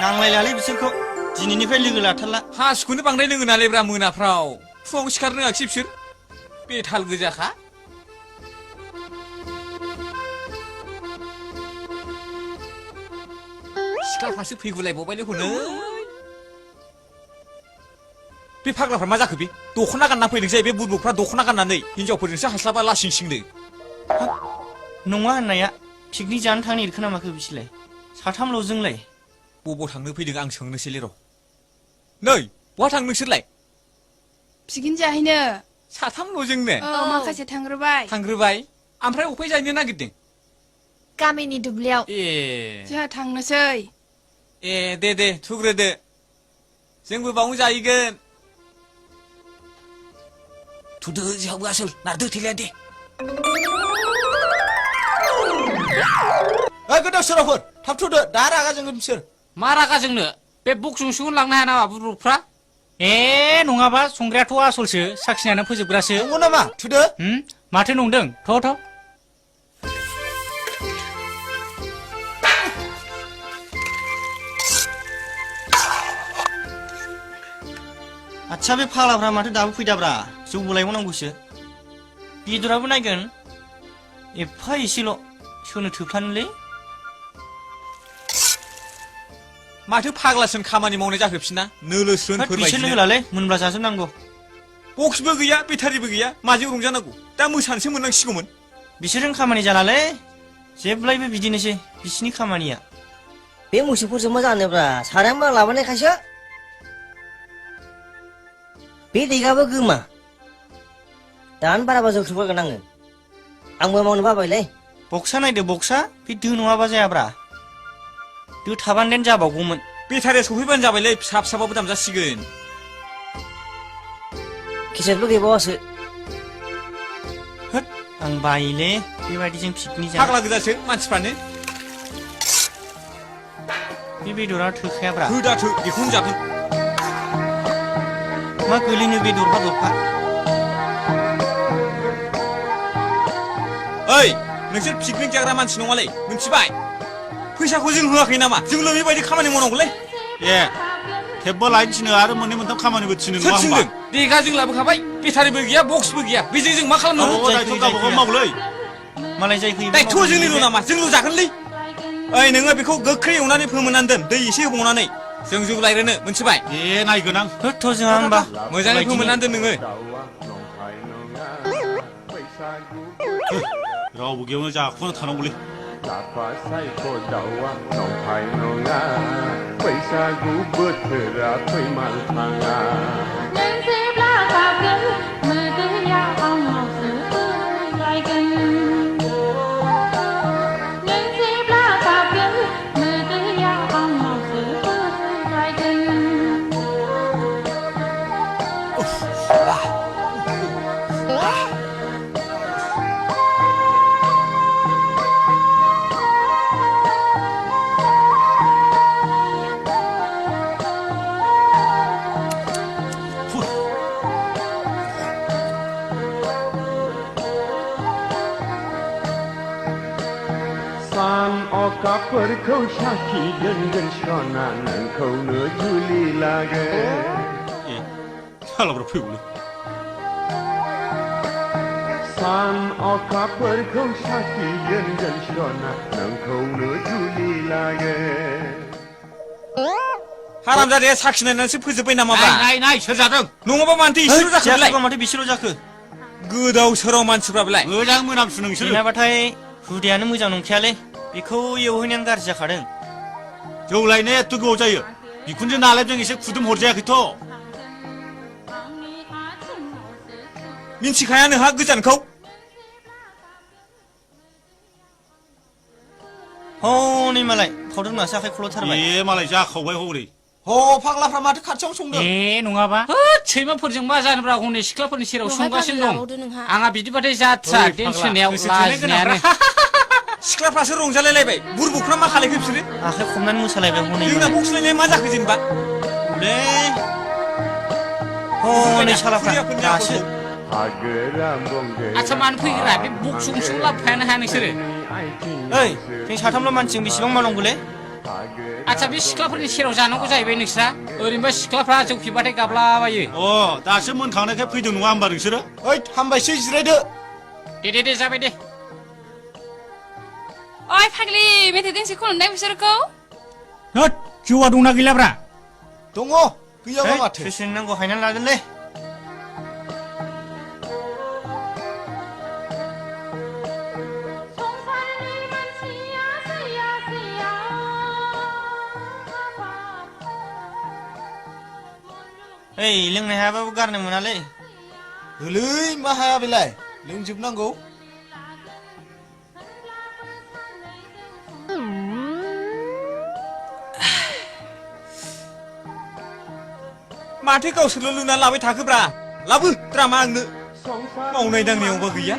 A: नांलायलालै बिसोरखौ दिनैनिफ्राय लोगो लाथारला
E: हासुखौनो बांद्राय लोङो नालायब्रा मोनाफ्राव फुङाव सिखारनो रोङाखिसै बिसोर बेथाल गोजाखा सिख्लाफ्रासो फैगुलायबावबायलै हनै बे फाग्लाफ्रा मा जाखो बे दख'ना गानना फैदों जायो बे बुरबुकफ्रा दख'ना गाननानै हिनजावफोरजोंसो हास्लाबा लासिं सिंनो
A: नङा होननाया पिकनिक जानो थांनो एरखोना माखो बिसोरलाय साथामल'जोंलाय
E: बबाव थांनो फैदों आं सोंनोसैलै र' नै बहा थांनो नोंसोरलाय
B: पिकनिक जाहैनो
E: साथामल'जोंनो
B: माखासे थांग्रोबाय
E: ओमफ्राय अफाय जाहैनो नागिरदों
F: गामिनि दुब्लियाव
E: ए
B: जोंहा थांनोसै
E: ए दे थुग्रोदो जोंबो बावनो जाहैगोन थुदो जोंहाबो आसोल नारदो थैलाया दे
C: गोदाव सोरावफोर थाब थुदो दा रागा जोंगोन बिसोर
J: मा रागा जोंनो बे बक्सजोंसो लांनो हाया नामा बुरबुकफ्रा नङाबा संग्रायाथ' आसलसो साखिनानै फोजोबग्रासो
C: नंगौ नामा थुदो
J: माथो नंदों थ'
A: आच्छा बे फाग्लाफ्रा माथो दाबो फैदाब्रा जौबो लायबावनांगौसो बेदराबो नायगोन एफा एसेल' सोरनो थोफ्लानोलै
E: माथो फाग्लासोन खामानि मावनाय जाखो बिसिना नोलो स्रोनफोर
A: बिसोरनो होलालै मोनब्ला जाजोबनांगौ
E: बक्सबो गैया बेटारिबो गैया माजों रंजानांगौ दा मोसानोसो मोननांसिगौमोन
A: बिसोरजों खामानि जालालै जेब्लायबो बिदिनोसै बिसिनि खामानिया
L: बे मोसौफोरजों मा जानोब्रा सारायाबो लाबोनायखायसो बे दैगाबो गोमा दानो बाराबा जौथुबगोन आंबो मावनो बाबायलै
A: बक्सा नायदो बक्सा बे दो नङाबा जायाब्रा दो थाबानो देन जाबावगौमोन
E: बेटारिया सफैबानो जाबायलै फिसा फिसाबाबो दाम जासिगोन
L: केसेटबो गैबावासो
A: होद आं बायोलै बेबायदिजों पिकनिक जानो
E: फाग्ला गोजासो मानसिफ्रानो
A: बे बेदरा थोखायाब्रा
E: होदाथो बेखौनो जागोन
A: मा गोलैनो बेदरफा दरफा
E: ओइ नोंसोर पिकनिक जाग्रा मानसि नङालै मिथिबाय फैसाखौ जों होआखै नामा जोंल' बेबायदि खामानि मावनांगौलै
C: ए 탭버 라인 치는 आरो मोननै मोनथाम खामानिबो थिनो
E: सोर
C: नङा होमबा
E: थिनदों देगा जों लाबोखाबाय बेटारिबो गैया बक्सबो गैया बेजों जों मा खालामनो
C: गावबा गाव दायथ' गावबा गाव मावलै
A: मालाय जाय फैयो
E: दायथ' जोंनिल' नामा जोंल' जागोनलै ओइ नोङो बेखौ गोख्रै एवनानै फोमोननानै दोन दै एसे होबावनानै जों जौ लायरोनो मोनथिबाय
C: ए नायगोन आं
A: होथ' जोंहा होमबा
E: मोजाङै फोमोननानै दोन नोङो
C: रावबो गैयावनो जाखुमाना थानांगौलै
K: लाफा सायख' दाउआ नंखाय नङा बैसागु बोथोरा फैमाल थाङा
B: नों जेब्ला गाबगोन मोदैया आंनावसो फैलायगोन नों जेब्ला गाबगोन मोदैया आंनावसो फैलायगोन
K: सान अखाफोरखौ साखि दोनगोन सना नोंखौनो जुलि लागोन
C: ए सालाब्रा फैगौलै
K: सान अखाफोरखौ साखि दोनगोन सना नोंखौनो जुलि लागोन
E: हारामजादाया साखिनायनानैसो फोजोब्बाय नामाब्रा
J: नाय सोर जादों
E: नङाबा मानोथो इसेल' जाखो बेलाय
A: जाखोबा माथो बिसेल' जाखो
E: गोदाव सोराव मानसिफ्रा बेलाय
C: मोजां मोनामसु नोंसोरो
A: बेनाबाथाय हुदायानो मोजां नंखायालै बेखौ एवहैनायानो गाज्रि जाखादों
C: जौ लायनाया एथ' गोबाव जायो बिखुनजो नालेबजों एसे खुदुम हरजायाखैथ'
E: मिन्थिखाया नोंहा गोजानखौ
A: हनै मालाय फावदों नासो आखाइ खल'थारबाय
C: ए मालाय जाखावबाय हरै
E: ह फाग्लाफ्रा माथो खाथियाव संदों
J: ए नङाबा होद सैमाफोरजों मा जानोब्रा हनै सिख्लाफोरनि सेराव
B: दहाय
J: संगासिनो
B: फाग्ला
J: दं
B: लाबावदो नोंहा
J: आंहा बिदिबाथाय जाथ्रा
E: ओइ,
J: देन
E: फाग्ला,
J: सोनायाव
E: गोसो थोनाय
J: लाजिनायानो
E: सिख्लाफ्रासो रंजालायलायबाय बुरबुफ्रा मा खालायखो बिसोरो
A: आखाइ खबनानै मोसालायबाय हनै
E: जोंना बक्सलायनाया मा जाखो जेनेबा
A: लै हनै सालाफ्रा दासो
J: आच्छा मानो फैग्रा बे बक्स गंसेखौ लाबोफायानो हाया नोंसोरो
A: ओइ जों साथामल' मानसिजों बेसेबां मावनांगौलै
J: आच्छा बे सिख्लाफोरनि सेराव जानांगौ जाहैबाय नोंस्रा ओरैनोबा सिख्लाफ्रा जौ फेबाथाय गाबलाबायो
C: अ दासो मोनखांनायखाय फैदों नङा होमबा नोंसोरो
E: ओइ हामबायसै जिरायदो
J: दे जाबाय दे
B: ओइ फाग्लि मेथाइ दोंसे खननाय बिसोरखौ
J: होद जौआ दंना गैलाब्रा
E: दङ गैयाबा माथो
A: सोर नांगौ हायनानै लादोंलै ओइ लोंनो हायाबाबो गारनो मोनालै
E: ओलै मा हाया बेलाय लोंजोबनांगौ माथो गावसोरल' लुनानै लाबाय थाखोब्रा लाबो द्रामा आंनो मावनाय दांनायावबा गैया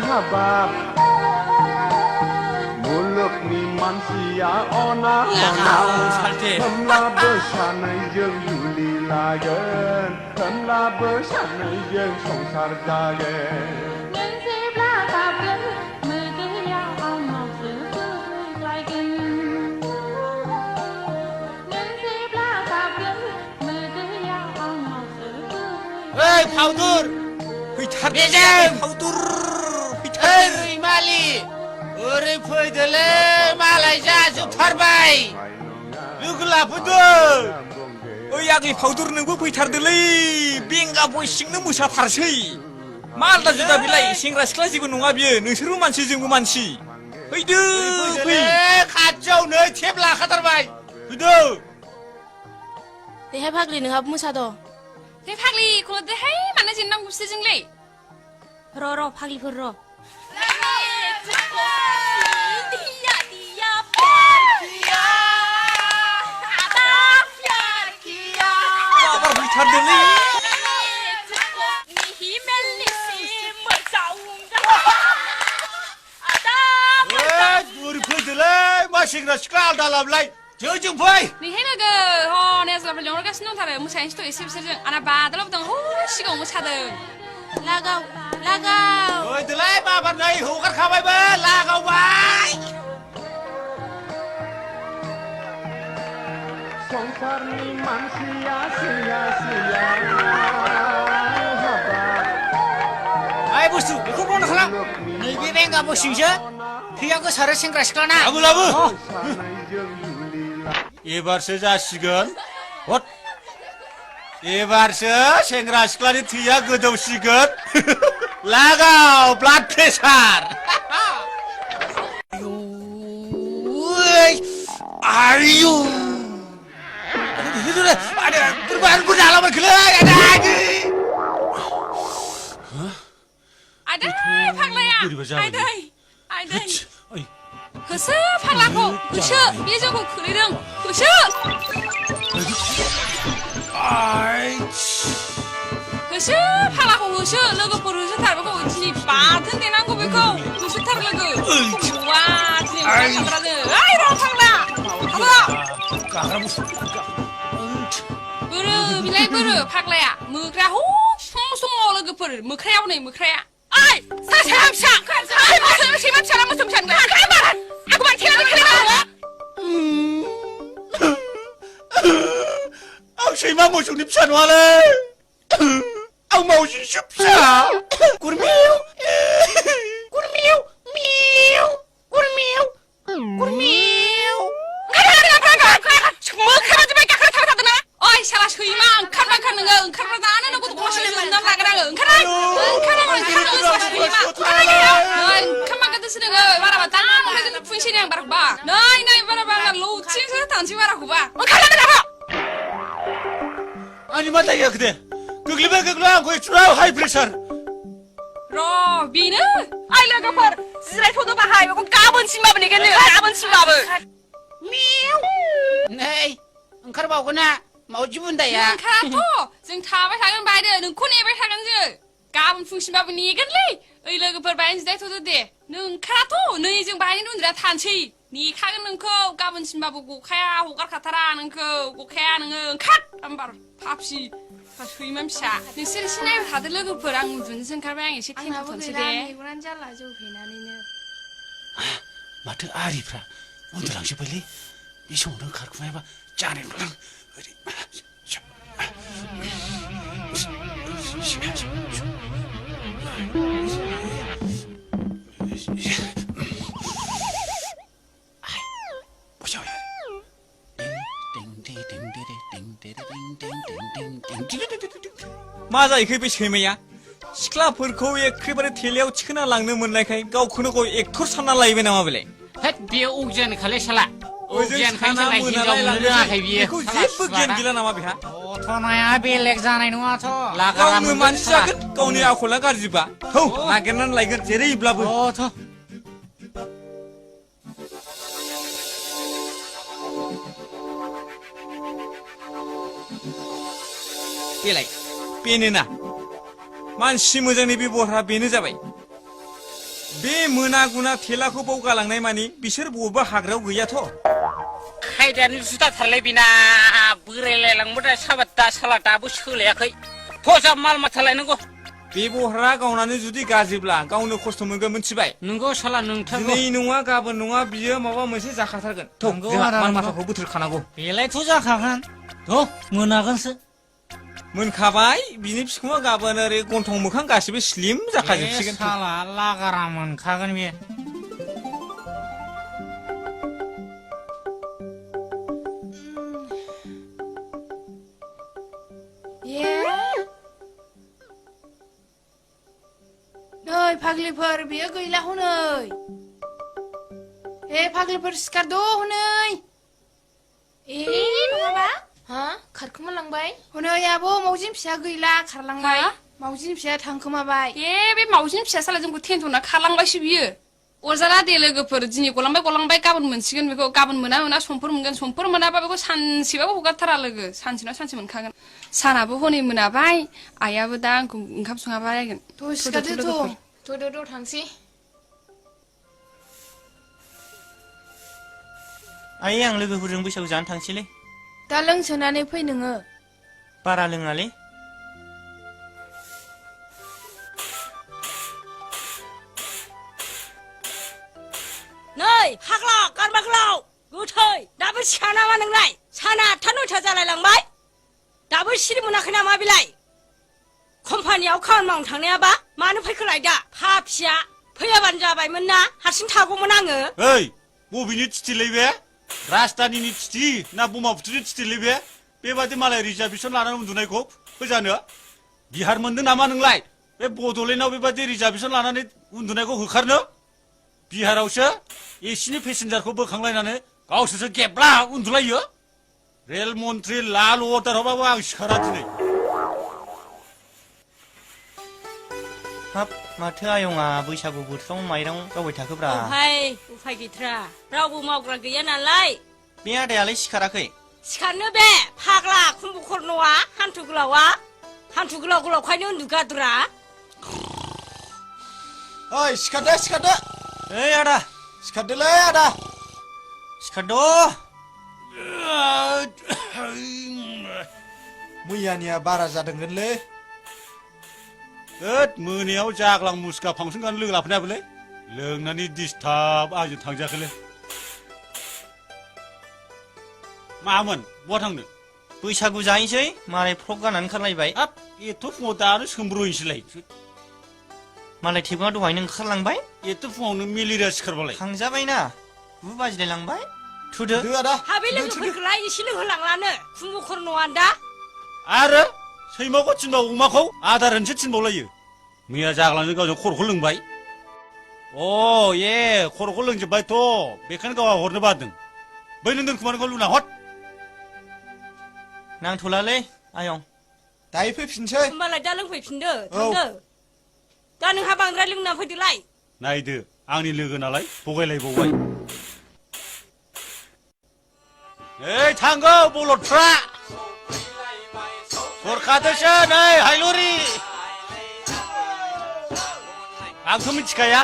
K: हाबाब मुलुगनि मानसिया अना अना होमब्लाबो सानैजों जुलि लागोन होमब्लाबो सानैजों संसार जागोन
B: नों जेब्ला गाबगोन मोदैया आंनावसो फैलायगोन नों जेब्ला गाबगोन मोदैया आंनावसो
A: ओइ फाउदुर
E: फैथार फावदुर
A: ओइ मालि ओरै फैदोलै मालाय जाजोबथारबाय लोगो लाफैदो
E: ओइ आगलि फावदुर नोंबो फैथारदोलै बेंगा बयसिंनो मोसाथारसै मा आलदा जुदा बेलाय सेंग्रा सिख्ला जेबो नङा बियो नोंसोरबो मानसि जोंबो मानसि फैदो फै
A: खाथियाव नै टेप लाखाथारबाय फैदो
B: देहाय फाग्लि नोंहाबो मोसाद' दे फाग्लि खौल' देहाय मानो जेननांगौसो जोंलै र' फाग्लिफोर र'
E: माबार फैथारदोलै
C: बोरै फैदोलै मा सेंग्रा सिख्ला आलदा लाबोलाय जों फै
B: नैहाय लोगो ह नेज्लाफोर लेंहरगासिनो दंथारो मोसाहैनोसै एसे बिसोरजों आंना बादालाबो दं सिगाङाव मोसादों लागाव
C: फैदोलै बाबार नै हगारखाबायबो लागावबाय
K: संसारनि मानसिया sia-sia
J: आइ बुस्थु बेखौ बन्द खालाम नैबे बेंगा बसिंसो थैया गोसारो सेंग्रा सिख्लाना
C: लाबो लाबो एबारसो जासिगोन हट एबारसो सेंग्रा सिख्लानि थैया गोदौसिगोन लागाव ब्लाड प्रेसार आयु ada perubahan pun dalam bergelai ada
B: फाग्लाया आइदै आइदै होसो फाग्लाखौ होसो बे जोंखौ खोलैदों होसो होसो फाग्लाखौ होसो लोगोफोर होसोथारबेखौ दिनै बाथोन देनांगौ बेखौ होसोथार लोगो वा दिनै थांग्रानो ओइ र' फाग्ला बोरो बिलाय बोरो फाग्लाया मोख्रा सं सं लोगोफोर मोख्रायाव नै मोख्राया ओइ सासे फिसा ओइ मोसौ सैमा फिसा मोसौ फिसा ओंखार बार आंखौ मान खेला खेला
C: आं सैमा मोसौनि फिसा नङालै आं मावजिसो फिसा गुरमिउ गुरमिउ मिउ गुरमिउ गुरमिउ
B: ओइ साला सैमा ओंखारबा ओंखार नोङो ओंखारबा दानो नों गथ' गलासो जोंनानै लागोन आङो ओंखारबाय ओंखारबा गोदोसो नोङो बाराबा दानो नों फुनसै आं बाराखौबा नै बाराबा लौथिंसो थांसै बाराखौबा ओंखारलांदो दाबो
C: आंनि मा जायाखै दे गोग्लैबाय आंखौ एक्सुरा हाइ प्रेसार
B: र' बेनो ओइ लोगोफोर जिरायथ'दो बाहाय बेखौ गाबोनसिमबाबो नेगोन गाबोनसिमबाबो
J: नै ओंखारबावगोना मावजि बुन्दाया
B: ओंखाराथ' जों थाबाय थागोन बायदो नोंखौ नेबाय थागोन जों गाबोन फुंसिमबाबो नेगोनलै ओइ लोगोफोर बायनो जिरायथ'दो दे नों ओंखाराथ' नै जों बायनो उन्दुना थानोसै नेखागोन नोंखौ गाबोनसिमबाबो गखाया हगारखाथारा नोंखौ गखाया नोङो ओंखार आमबार पापि सैमा फिसा नोंसोर एसे नायबाय थादो लोगोफोर आं उन्दुनोसो ओंखारबाय आं एसे थेन्थ'नोसै दे मेगनानो जाला जौ फेनानैनो
C: माथो आरिफ्रा उन्दुलांजोब्बायलै बे समावनो खारखुमायाबा जानाय नंला
E: मा जाहैखो बे सैमाया सिख्लाफोरखौ एखेबारे थेलायाव थिखोना लांनो मोननायखाय गावखौनो गाव एक्टर सानना लायबाय नामा बेलाय
J: हेद बेयो उगियान खाले साला उगियान खाले हिनजाव मोननो रोङाखै बियो
E: जेबो गियान गैला नामा बेहा
J: गथ'नाया बेलेग जानाय नङाथ'
E: गावनो मानसि जागोन गावनि आखला गाज्रिबा हौ नागिरनानै लायगोन जेरैब्लाबो बेलाय बेनोना मानसि मोजांनि बेबहारा बेनो जाबाय बे मोना गुना थेलाखौ बाव गालांनाय मानि बिसोर बबेबा हाग्रायाव गैयाथ'
J: खायदायानो जुदाथारलाय बिना बोरायलायलांबाथाय साबादा साला दाबो सोलायाखै फजा माल माथा लायनांगौ
E: बेबहारा गावनानो जुदि गाज्रिब्ला गावनो खस्थ' मोनगोन मिथिबाय
J: नंगौ साला नोंथारगौ
E: दिनै नङा गाबोन नङा बियो माबा मोनसे जाखाथारगोन जोंहा माल माथाखौ बुथुरखानांगौ
J: बेलायथ' जाखागोन थ' मोनागोनसो
E: मोनखाबाय बिनि बिखुङा गाबोन ओरै गन्थं मोखां गासिबो स्लिम जाखाजोबसिगोन
J: साला लागारा मोनखागोन बे
B: नै फाग्लिफोर बेयो गैला हनै ए फाग्लिफोर सिखारद' हनै नङाबा हा खारखोमालांबाय हनै आब' मावजिनि फिसा गैला खारलांबाय मावजिनि फिसाया थांखोमाबाय बे मावजिनि फिसा साला जोंखौ थेन्थ'ना खारलांबायसो बियो अरजाला दे लोगोफोर दिनै गलांबाय गाबोन मोनसिगोन बेखौ गाबोन मोना समफोर मोनगोन समफोर मोनाबा बेखौ सानसेबाबो हगारथारा लोगो सानसेनाव सानसे मोनखागोन सानाबो हनै मोनाबाय आइयाबो दा आंखौ ओंखाम सङाबा रायगोन थ' थांसै
A: आइ आं लोगोफोरजों बैसागु जानो थांसैलै
B: दा लोंसोनानै फै नोङो
A: बारा लोङालै
L: नै फाग्ला गारमा गोलाव
G: गोथै दाबो सिखा नामा नोंलाय साना 8 9 जालायलांबाय दाबो सिरि मोनाखै नामा बिलाय कम्पानियाव खामानि मावनो थांनायाबा मानो फैखोलाय दा फाफिया फैयाबानो जाबायमोन ना हारसिं थागौमोन आङो
C: ओइ बबेनि थिथिलै बे राजधानिनि थिथि ना बमाबुथुनि थिथिलै बे बेबादि मालाय रिजार्भेसन लानानै उन्दुनायखौ फोजानो बिहार मोनदों नामा नोंलाय बे बड'लेण्डआव बेबादि रिजार्भेसन लानानै उन्दुनायखौ होखारनो बिहारावसो एसिनि पेसेन्जारखौ बोखांलायनानै गावसोरसो गेब्ला उन्दुलायो रेल मन्त्रि लाल अर्डार हरबाबो आं सिखारा दिनै
A: हाब माथो आयंआ बैसागु बोथोराव माइरं जावबाय थाखोब्रा
G: उफाय गैथ्रा रावबो मावग्रा गैया नालाय
A: बे आदायालाय सिखाराखै
G: सिखारनो बे फाग्ला खुम्बुखर न'आ हान्थु गोलाव गोलावखायनो उन्दुगाद्रा
E: ओइ सिखारदो
A: ओइ आदा
E: सिखारदोलै आदा
A: सिखारद'
E: मैयानिया बारा जादोंगोनलै
C: होद मोनायाव जाग्लां मुसुखा फांसन गान लोगो लाफैनायाबोलै लोंनानै डिस्टार्ब आंजों थांजाखैलै मामोन बहा थांनो
A: बैसागु जाहैसै मालाय फ्रक गाननानै ओंखारलायबाय
C: हाब एथ' फुङाव दानो सोमब्रयसैलाय
A: मालाय थेबुङा दहायनो ओंखारलांबाय
C: एथ' फुङावनो मेलेरिया सिखारबालाय
A: थांजाबायना 9 बाजिलायलांबाय थुदो
E: आदा
G: हाबे लोगोफोरखौलाय एसे लोंहोलांलानो खुम्बुखर न'आ दा
C: आरो सैमाखौ थिनबाव अमाखौ आदार होनसो थिनबावलायो मैया जाग्लांजों गावजों खर'खौ लोंबाय खर'खौ लोंजोब्बायथ' बेखायनो गावहा हरनो बादों बै नों दोनखुमानायखौ लुना हर
A: नांथ'लालै आयं
E: दायो फैफिनसै
G: होमबालाय दा लोंफैफिनदो थांदो दा नोंहा बांद्राय लोंना फैदोलाय
C: नायदो आंनि लोगो नालाय थगायलायबावबाय ओइ थांगौ बलदफ्रा हरखादोसो नै हायलुरि आंथ' मिथिखाया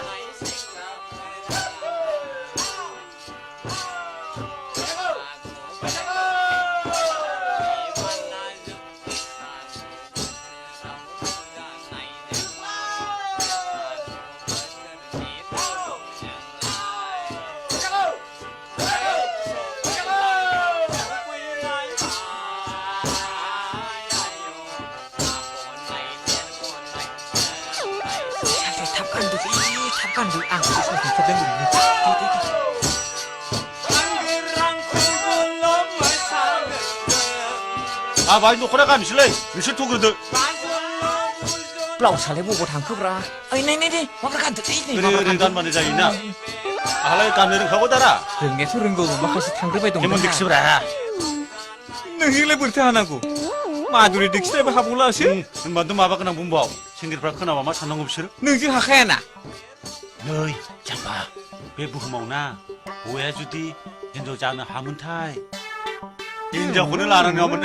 C: आबाय न'खरा गामिसोलै नोंसोर थग्रोदो
E: ब्लाउसालाय बबाव थांखोब्रा ओइ नाय माब्ला गानदोलै
C: ओरै गानबानो जायोना आहालाय गाननो रोंखागौ दारा
E: रोंनायाथ' रोंगौ माखासे थांग्रोबाय दं
C: हेमन दिक्सिब्रा
E: नोंलाय बोरैथो हानांगौ माधुरि दिक्सिलायबो हाबावलासो
C: होनबाथ' माबा गोनां बुंबाव सेंग्राफ्रा खोनाबा मा साननांगौ बिसोरो
E: नोंजों हाखायाना
C: नै जाम्बा बे बुहुमाव ना हौवाया जुदि हिनजाव जानो हामोनथाय हिनजावखौनो लानाय नङामोन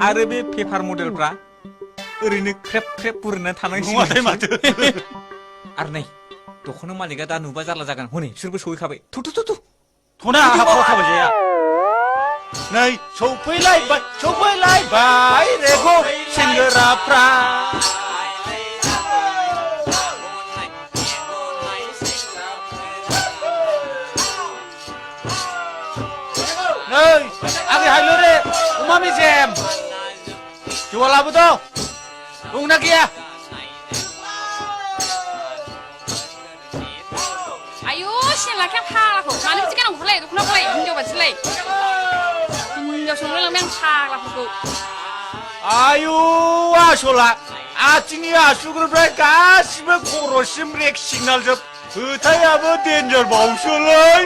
E: आरो बे पेपार मडेलफ्रा ओरैनो ख्रेब बुरैनानै थानांसिगोन
C: माथो
E: आरो नै दख'ना मालिकआ दा नुबा जारला जागोन हनै बिसोरबो सहैखाबाय थु
C: थना हाखाबाय जाया नै सौफैलायबाय रेगौ सेंग्राफ्रा नै आगै हायलुरे अमा मेजेम जौआ लाबोद' दंना गैया
B: आयु सिनायलाखै फाग्लाखौ मानो बिदि गानांगौलाय दख'नाखौलाय हिनजाव बादिलाय हिनजाव संलायलांबाय आं फाग्लाफोरखौ
C: आयु आसला आथिंनि आसुगुरनिफ्राय गासिबो खर'सिम रेक सिगनाल जोब होथायाबो डेन्जार बावसोलै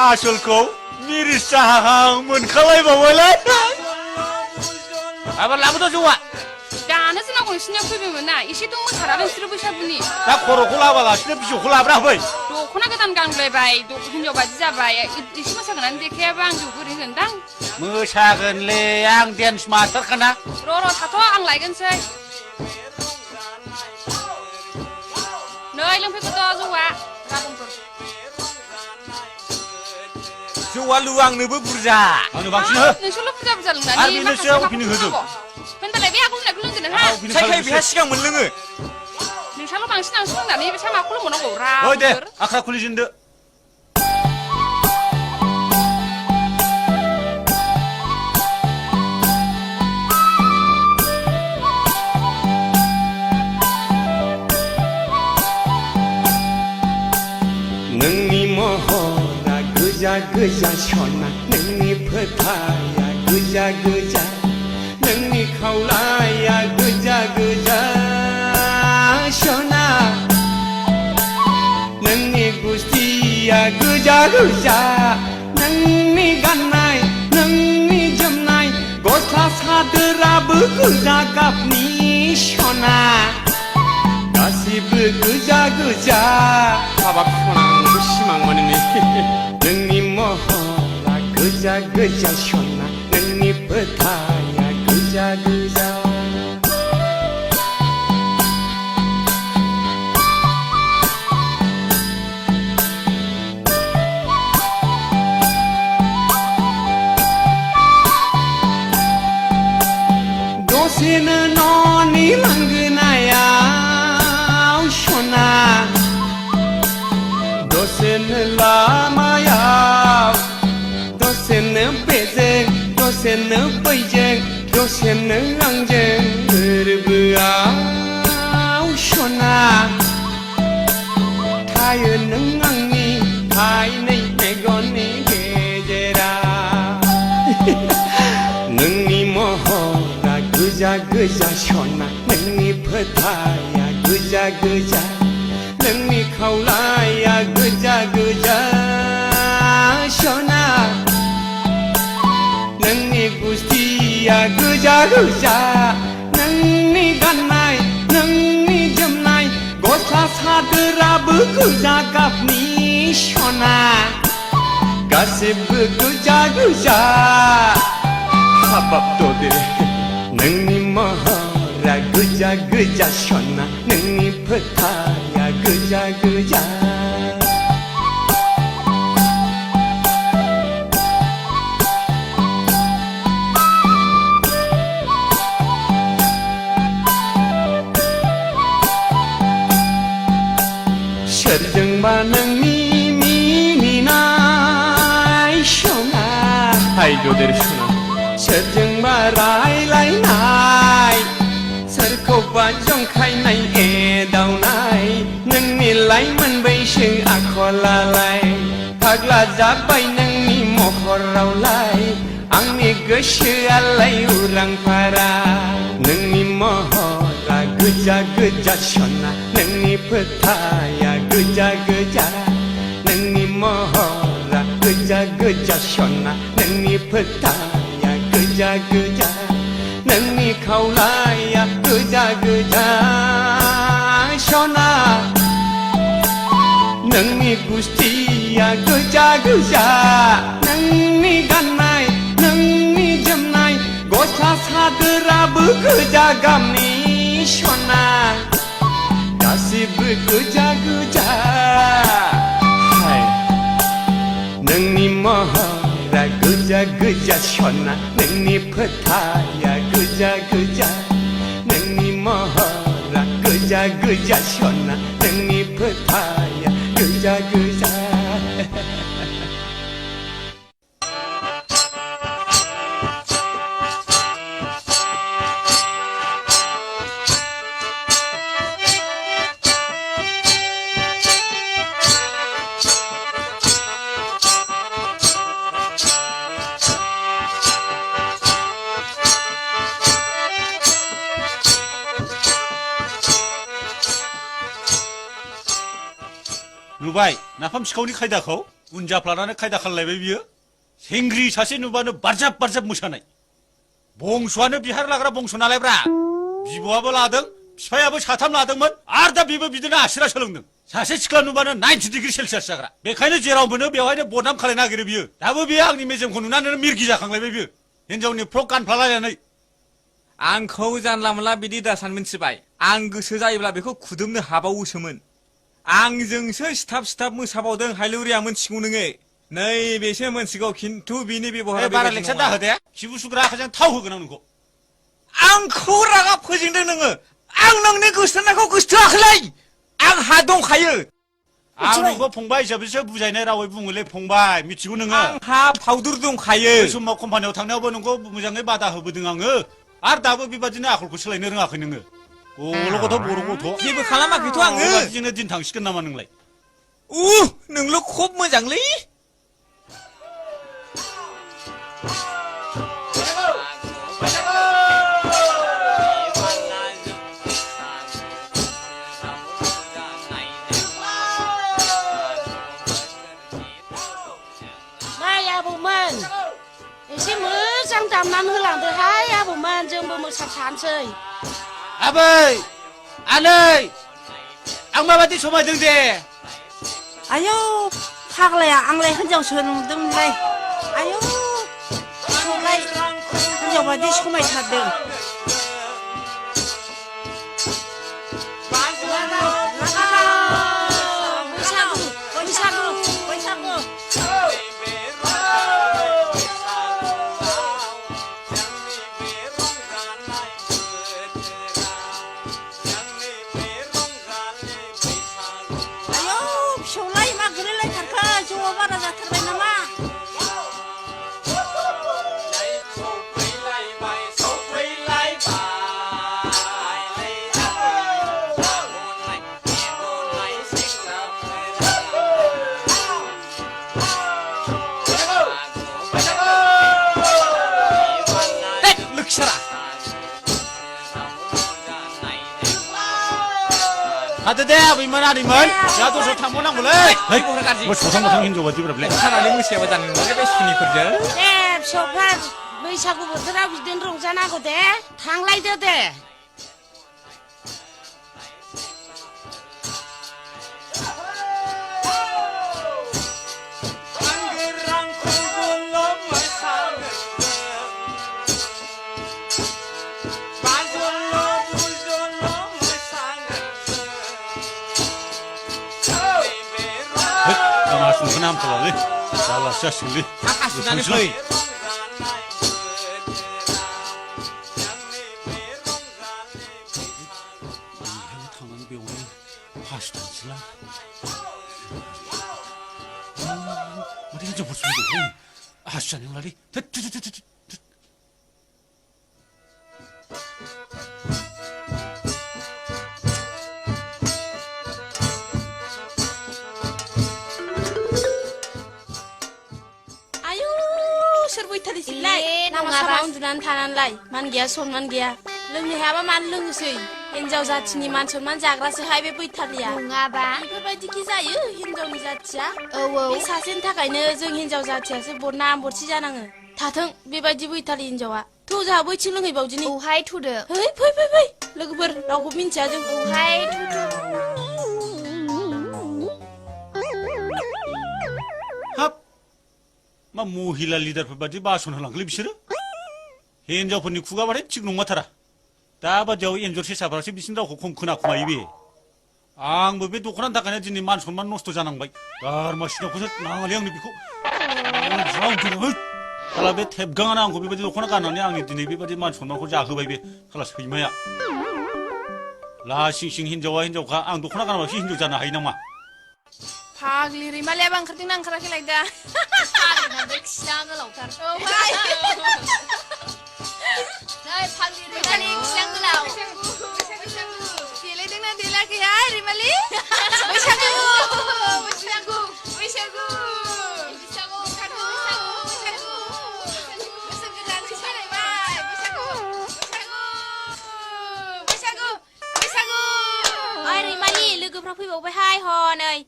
C: आसलखौ मिरिस जाहां मोनखालायबावबायलाय आबार लाबोद' जौआ
B: दानो जोंनाव नोंसिनियाव फैबायमोन ना एसेथ' मोसारा नोंसोरो बैसागुनि
C: दा खर'खौ लाबालासिनो बिजौखौ लाब्रा होफै
B: दख'ना गोदान गानलायबाय हिनजाव बादि जाबाय एसे मोसागोनानै देखायाबा आंजों बोरै होनदां
C: मोसागोनलै आं डेन्स मास्टारखाना
B: र' थाथ' आं लायगोनसै नै लोंफैगोन जौआ गाबोनफोर
E: जौआ लु आंनोबो बुरजा
C: आंनो बांसिन हो
B: नोंसोरल' बुरजा
C: आरो
B: लोंनानै
C: बेनोसो अफिनि होदो
B: होनबालाय बे आगोल होननायखौ लोंदो नोंहा
E: सायखाय बेहा सिगां मोनलोङो
B: नोंस्रा फैसाल' बांसिन आं सोलोंनानै बिसा माखौल' मोननांगौ रा
C: ओइ दे आख्रा खुलिजेनदो
K: नोंनि महरा गोजा गोजा सना नोंनि फोथाया गोजा गोजा नोंनि खावलाया गोजा गोजा सना नोंनि गुस्थिया गोजा गोजा नोंनि गाननाय नोंनि जोमनाय गस्ला सादोराबो गोजा गाबनि सना गासिबो गोजा गोजा हाबाब सना सिमां माने नोंनि महरा गोजा गोजा सना नोंनि फोथाया गोजा गोजा दसेनो न'नि लांगोनायाव सना दसेनो लामायाव दसेनो बेजों दसेनो बैजों दसेनो आंजों गोरबोआव सना थायो नों आंनि थाइनै मेगननि गेजेराव नोंनि महरा गोजा गोजा सना नोंनि फोथाया गोजा गोजा नोंनि खावलाया गोजा गोजा सना नोंनि गुस्थिया गोजा गोजा नोंनि गाननाय नोंनि जोमनाय गस्ला सादोराबो गोजा गाबनि सना गासिबो गोजा गोजा हाबाब ददे नोंनि महरा गोजा गोजा सना नोंनि फोथाया गोजा गोजा सोरजोंबा नोंनि मिनिनाय सना हाय ददेर सना सोरजोंबा रायलायनाय सोरखौबा जंखायनाय एदावनाय नोंनि लाइमोन बैसो आखलालाय फाग्ला जाबाय नोंनि महरावलाय आंनि गोसोआलाय उरां फारा नोंनि महरा गोजा गोजा सना नोंनि फोथाया गोजा गोजा नोंनि महरा गोजा गोजा सना नोंनि फोथाया गोजा गोजा नोंनि खावलाया गोजा गोजा सना नोंनि गुस्थिया गोजा गोजा नोंनि गाननाय नोंनि जोमनाय गस्ला सादोराबो गोजा गाबनि सना गासिबो गोजा गोजा हाय नोंनि महरा गोजा गोजा सना नोंनि फोथाया गोजा गोजा नोंनि महरा गोजा गोजा सना नोंनि फोथाया गोजा गोजा
C: नुबाय नाफाम सिखावनि खायदाखौ उन जाफ्लानानै खायदा खालामलायबाय बियो सेंग्रि सासे नुबानो बारजाब बारजाब मोसानाय बंस'आनो बिहार लाग्रा बंस' नालायब्रा बिब'आबो लादों बिफायाबो साथाम लादोंमोन आरो दा बेबो बिदिनो आसिरा सोलोंदों सासे सिख्ला नुबानो 90 डिग्री सेलसियास जाग्रा बेखायनो जेराव मोनो बेवहायनो बदनाम खालायनो नागिरो बियो दाबो बियो आंनि मेजेमखौ नुनानै मिरगि जाखांलायबाय बियो हिनजावनि फ्रक गानफ्लालायनानै
E: आंखौ जानला मोनला बिदि दासान मिन्थिबाय आं गोसो जायोब्ला बेखौ खुदुमनो हाबावोसोमोन आंजोंसो सिथाब सिथाब मोसाबावदों हायलुरिया मोनथिगौ नोङो नैबेसो मोनथिगौ खिन्थु बिनि बेबहारा
C: बारा लेक्सार दा होदे खिबु सुग्रा आखाइजों थाव होगोन आं नोंखौ
E: आंखौ रागा फोजोंदों नोङो आं नोंनि गोसोथोनायखौ गोसोथोआखैलै आंहा दंखायो
C: आं नोंखौ फंबाय हिसाबैसो बुजायनाय रावै बुङोलै फंबाय मिथिगौ नोङो
E: आंहा पाउदार दंखायो
C: बै समाव कम्पानियाव थांनायावबो नोंखौ मोजाङै बादा होबोदों आङो आरो दाबो बेबादिनो आखलखौ सोलायनो रोङाखै नोङो गल' गथ' बर' गथ'
E: जेबो खालामाखैथ' आङो
C: बेबादिजोंनो दिन थांसिगोन नामा नोंलाय
E: नोंल' खब मोजांलै
G: माइ आबौमोन एसे मोजां दामनानै होलांदोहाय आबौमोन जोंबो मोसाफानोसै
C: आबै आनै आं माबादि समायदों दे
G: आयौ फाग्लाया आंलाय हिनजावसो नुदोंमोनलाय आयौ फिसौलाय हिनजाव बादि समायथारदों बैसागु बैसागु फिसौलाय मा गोलैलायथारखो जौआ बारा जाथारबाय नामा
C: 하도 돼 아버지만 아니면 야도 저 탐보나고래 뭐 조상모상 힌조 어디 그래
E: 사나리 무시하고 다니는 거야 왜 순이거든
G: 네 फिसौफ्रा बैसागु बोथोराव बिदिनो रंजानांगौ दे थांलायदो दे
C: 무슨 남자라래? 잘났어, 실리.
E: 아까수단에 거의.
C: 당하는 배우는 하시던지라. 우리 이제 무슨 일이야? 하시자는 말이.
G: सोर बैथारिसैलाय नामा सामा उन्दुनानै थानानैलाय मान गैया सनमान गैया लोंनो हायाबा मानो लोंनोसै हिनजाव जाथिनि मान सनमान जाग्रासोहाय बे बैथारिया
F: नङाबा
G: बेफोरबायदिखि जायो हिनजावनि जाथिया
F: औ
G: बे सासेनि थाखायनो जों हिनजाव जाथियासो बरना बरसि जानाङो थाथों बेबायदि बैथारि हिनजावा थौ जोंहा बैथिं लोंहैबावदिनि
F: औहाय थुदो
G: है फै फै फै लोगोफोर रावबो मिन्थिया जों
F: औहाय थुदो
C: मा महिला लिडारफोर बादि बासन होलांखोलै बिसोरो हिनजावफोरनि खुगाबाथाय थिग नंमारथारा दाबादियाव एन्जर सेसाफ्रासो बिसिनि रावखौ खम खोनाखुमायो बे आंबो बे दख'नानि थाखायनो दिनै मान सनमान नस्थ' जानांबाय गारमा सिनाखौसो नाङालै आंनो बेखौ खाला बे थेबगाङानो आंखौ बेबायदि दख'ना गाननानै आंनि दिनै बेबायदि मान सनमानखौ जाहोबाय बे खाला सैमाया लासिं सिं हिनजावा हिनजावखा आं दख'ना गानाबासो हिनजाव जानो हायो नामा
B: फाग्लि रैमालियाबो ओंखारदोंना ओंखाराखैलाय दा
F: खिया गोलावथार
B: औ भाइ
F: नै फाग्लि रैमालि खिया गोलाव
B: देलायदोंना देलायाखैहाय रैमालि बैसागु बैसागु बैसागु बैसागु बैसागु बोसोर गोदानसो फैलायबाय बैसागु बैसागु बैसागु
G: ओइ रैमालि लोगोफ्रा फैबावबायहाय हनै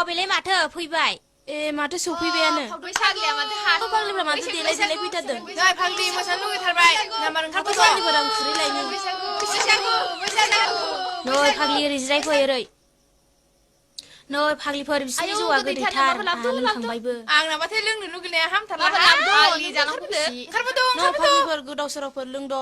G: बेलाय माथो फैबाय ए माथो सफैबायानो
F: फाग्लिया माथो हाथ
G: फाग्लिफ्रा माथो देलाय देलाय फैथारदों
B: नै फाग्लि मोसानो लुगैथारबाय नाम्बार ओंखारबाय
G: फाग्लिफोरा खुरैलायनो
B: बैसागु बैसागु बैसागु
G: नै फाग्लि ओरै जिरायफै ओरै नै फाग्लिफोर बिसिनि जौआ गोदैथार लोंखांबायबो
B: आंनाबाथाय लोंनो लुगैनाया हामथारला
F: फाग्लि जानांगौ
B: ओंखारबोदों
G: नै फाग्लिफोर गोदाव सोरावफोर लोंद'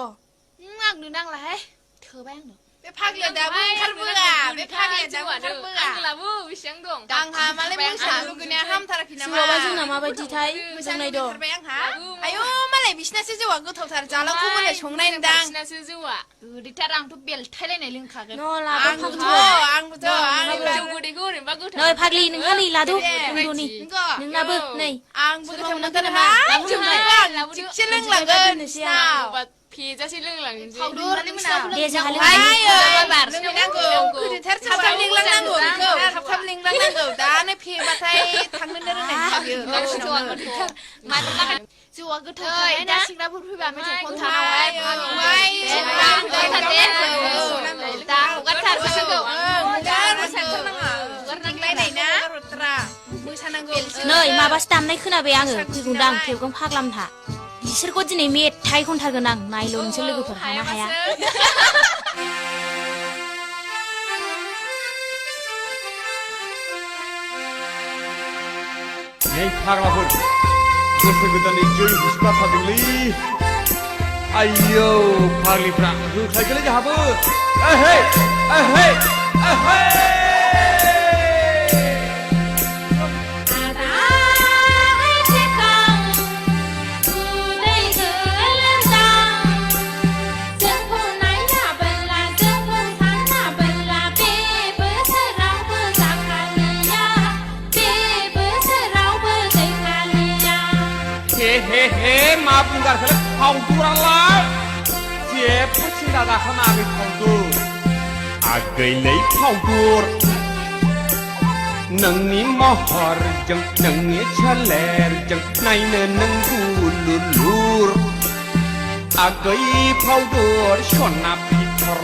F: आंनो नांलाहाय थोबाय आंनो
B: बे फाग्लिया दाबो ओंखारबोआ बे फाग्लिया दाबो ओंखारबोआ
F: आंलाबो बेसेबां दं
B: आंहा मालाय मोसानो लुगैनाया हामथाराखै नामा
G: जौआबा जोंना माबायदिथाय लोंनाय दं
B: आंहा आयौ मालाय मालाय बिसिनासो जौआ गोथावथार जालांखौ मोनो संनाय नुदां
F: बिसिनासो जौआ गोदैथार आंथ' बेलथायलायनाय लोंखागोन
G: न' लादो
B: आंबोथ'
G: फाग्लि
B: आंबोथ'
F: जौ गोदैखौ ओरैनोबा गोथाव
G: नै फाग्लि नोंहा नै लादो नोंनि नोंनाबो नै
B: आंबो गोथाव मोनथारोहाय जोंनाबो थिगसे लोंलांगोन नोंसिनाव
F: फेजासे लोंलांनोसै
G: दे जोंहा
B: लोंनांगौ गोदैथार थाब लिंलांनांगौ बेखौ थाब लिंलांनांगौ दानो फेबाथाय थांनोनो रोंनाय नङा बियो गावसिनावनो
F: जौआ गोथाव ना सिंग्राफोर फैबा मेथाइ
B: खनथानावहाय
F: दा हगारथार गोसोखौ
G: नै माबासो दामनाय खोनाबाय आङो फैगौदां थेवगोन फाग्लामथा बिसोरखौ दिनै मेथाइ खनथारगोन आं नायल' नोंसोर लोगोफोर हाना हाया
K: नै फाग्लाफोर गोसो गोदानै जै हुस्ला थादोंलै आयौ फाग्लिफ्रा होख्लायगोलै जोंहाबो एहे एहे एहे हे मा बुंगारखोलै फावदुरालाय जेबो सिन्था दाखानाङाखै फावदुर आगैलै फावदुर नोंनि महरजों नोंनि सोलेरजों नायनो नों गुलुलुर आगै फावदुर सना फिथर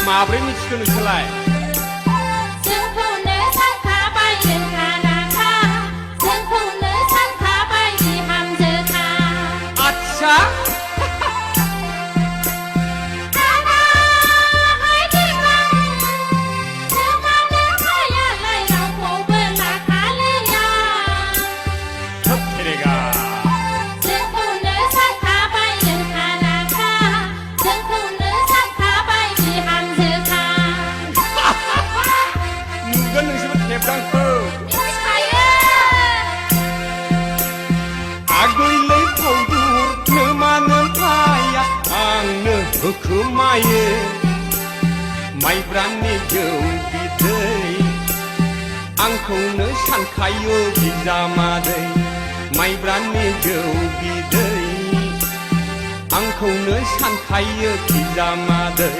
K: माब्रै मिथिखो नोंसोरलाय
B: जोंखौनो सानखाबाय रोंखा जोंखौनो सानखाबाय बिहामजोखा
K: आच्छा आगैलै फावदुर नो मानो हाया आंनो होखोमायो माइब्रानि जौ बिदै आंखौनो सानखायो बिजामादै माइब्रानि जौ बिदै आंखौनो सानखायो बिजामादै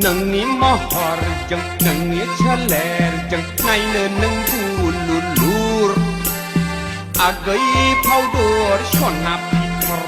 K: नोंनि महरजों नोंनि सोलेरजों नायनो नों गुलुलुर आगै फावदुर सना फिथर